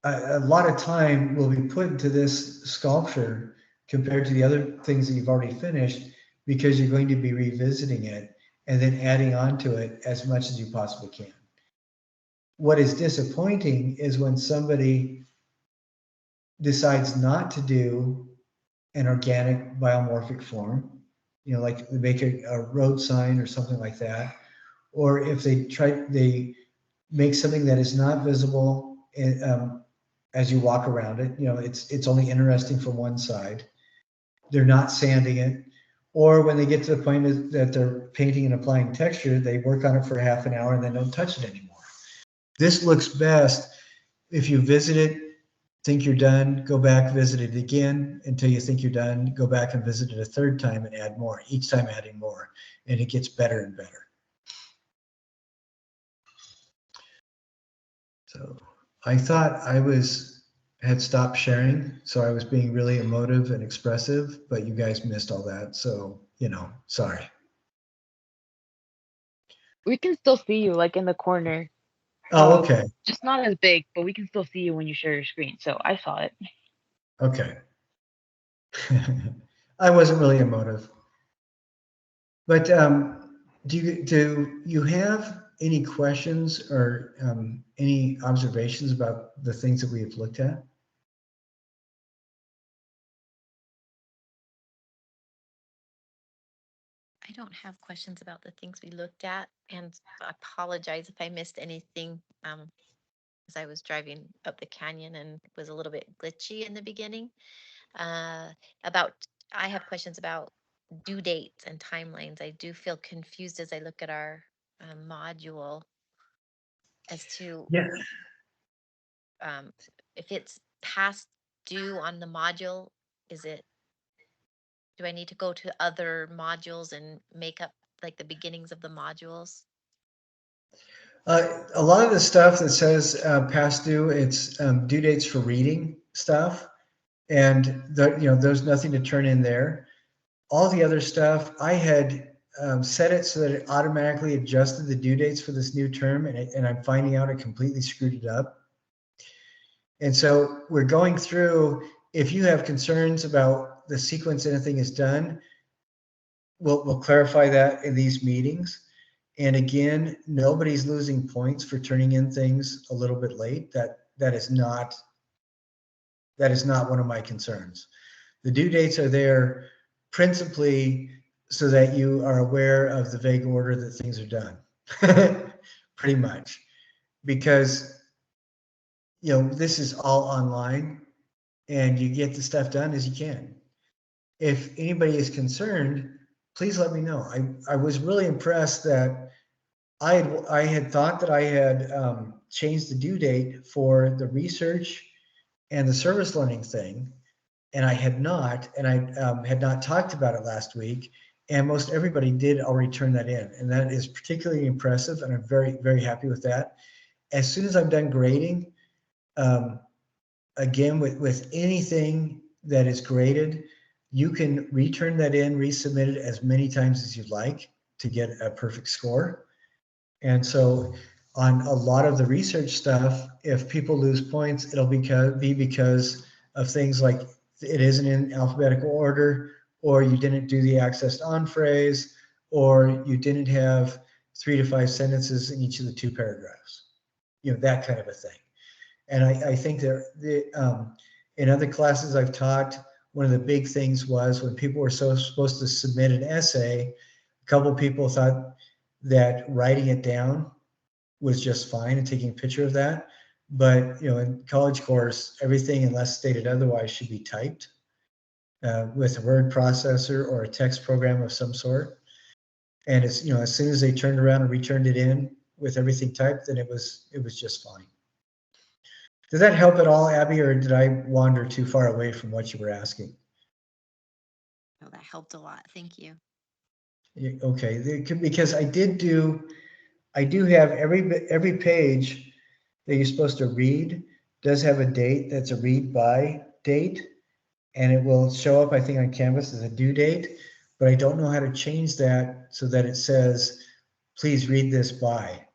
a lot of time will be put into this sculpture compared to the other things that you've already finished, because you're going to be revisiting it and then adding on to it as much as you possibly can. What is disappointing is when somebody decides not to do an organic biomorphic form, like they make a road sign or something like that, or if they make something that is not visible as you walk around it. It's only interesting from one side. They're not sanding it, or when they get to the point that they're painting and applying texture, they work on it for half an hour and then don't touch it anymore. This looks best if you visit it, think you're done, go back, visit it again until you think you're done, go back and visit it a third time and add more, each time adding more, and it gets better and better. So I thought I had stopped sharing, so I was being really emotive and expressive, but you guys missed all that, so sorry. We can still see you, like in the corner. Oh, okay. Just not as big, but we can still see you when you share your screen. So I saw it. Okay. I wasn't really emotive. But do you have any questions or any observations about the things that we have looked at? I don't have questions about the things we looked at, and I apologize if I missed anything, as I was driving up the canyon and was a little bit glitchy in the beginning. I have questions about due dates and timelines. I do feel confused as I look at our module as to Yeah. if it's past due on the module. Do I need to go to other modules and make up like the beginnings of the modules? A lot of the stuff that says past due, it's due dates for reading stuff, and there's nothing to turn in there. All the other stuff, I had set it so that it automatically adjusted the due dates for this new term, and I'm finding out it completely screwed it up. And so we're going through, if you have concerns about the sequence anything is done, we'll clarify that in these meetings. And again, nobody's losing points for turning in things a little bit late. That is not one of my concerns. The due dates are there principally so that you are aware of the vague order that things are done, pretty much, because this is all online and you get the stuff done as you can. If anybody is concerned, please let me know. I was really impressed that I had thought that I had changed the due date for the research and the service learning thing, and I had not, and I had not talked about it last week, and most everybody did already turn that in, and that is particularly impressive, and I'm very, very happy with that. As soon as I'm done grading, again, with anything that is graded, you can return that in, resubmit it as many times as you'd like to get a perfect score. And so on a lot of the research stuff, if people lose points, it'll be because of things like it isn't in alphabetical order, or you didn't do the accessed on phrase, or you didn't have 3 to 5 sentences in each of the 2 paragraphs, that kind of a thing. And I think that in other classes I've taught, one of the big things was when people were supposed to submit an essay, a couple of people thought that writing it down was just fine and taking a picture of that. But in college course, everything unless stated otherwise should be typed with a word processor or a text program of some sort. And as soon as they turned around and returned it in with everything typed, then it was just fine. Did that help at all, Abby, or did I wander too far away from what you were asking? No, that helped a lot. Thank you. Okay, because I do have every page that you're supposed to read does have a date that's a read by date, and it will show up, I think, on Canvas as a due date, but I don't know how to change that so that it says, please read this by.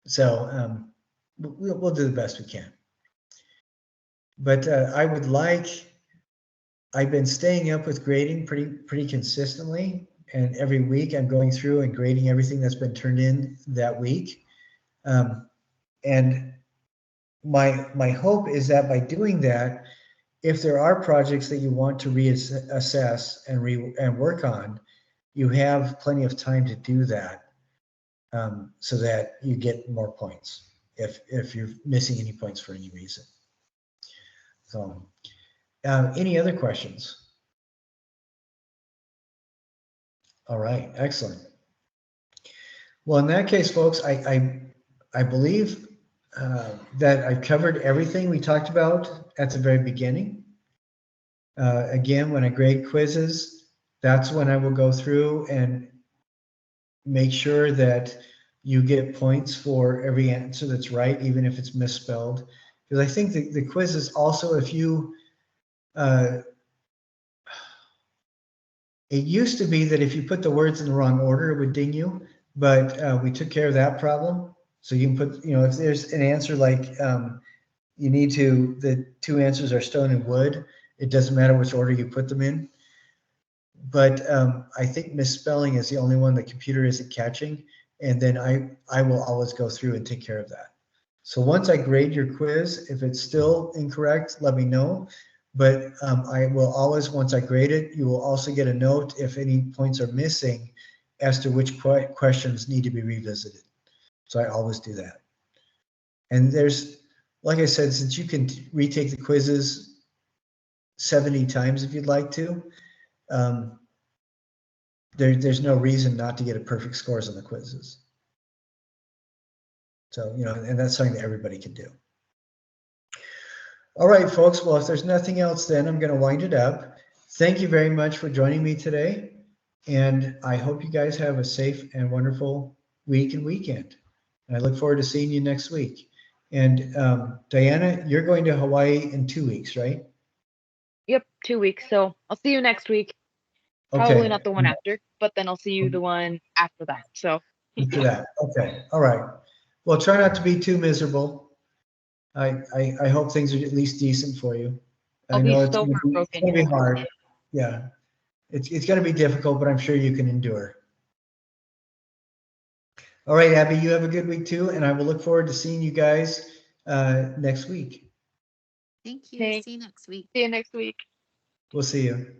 So we'll do the best we can. But I've been staying up with grading pretty consistently, and every week I'm going through and grading everything that's been turned in that week. And my hope is that by doing that, if there are projects that you want to reassess and work on, you have plenty of time to do that, so that you get more points if you're missing any points for any reason. So, any other questions? All right, excellent. Well, in that case, folks, I believe that I've covered everything we talked about at the very beginning. Again, when I grade quizzes, that's when I will go through and make sure that you get points for every answer that's right, even if it's misspelled. Because I think the quizzes also, if you, it used to be that if you put the words in the wrong order, it would ding you, but we took care of that problem. So you can put, if there's an answer like the 2 answers are stone and wood, it doesn't matter which order you put them in. But I think misspelling is the only one the computer isn't catching. And then I will always go through and take care of that. So once I grade your quiz, if it's still incorrect, let me know. But I will always, once I grade it, you will also get a note if any points are missing as to which questions need to be revisited. So I always do that. And there's, like I said, since you can retake the quizzes 70 times if you'd like to, there's no reason not to get a perfect scores on the quizzes. So, and that's something that everybody can do. All right, folks. Well, if there's nothing else, then I'm going to wind it up. Thank you very much for joining me today. And I hope you guys have a safe and wonderful week and weekend. And I look forward to seeing you next week. And Diana, you're going to Hawaii in 2 weeks, right? Yep, 2 weeks. So I'll see you next week. Okay. Probably not the one after, but then I'll see you the one after that. So After that. Okay. All right. Well, try not to be too miserable. I hope things are at least decent for you. I I'll be know it's so going heartbroken. to be hard. Yeah. It's going to be difficult, but I'm sure you can endure. All right, Abby, you have a good week too, and I will look forward to seeing you guys next week. Thank you. Okay. See you next week. See you next week. We'll see you.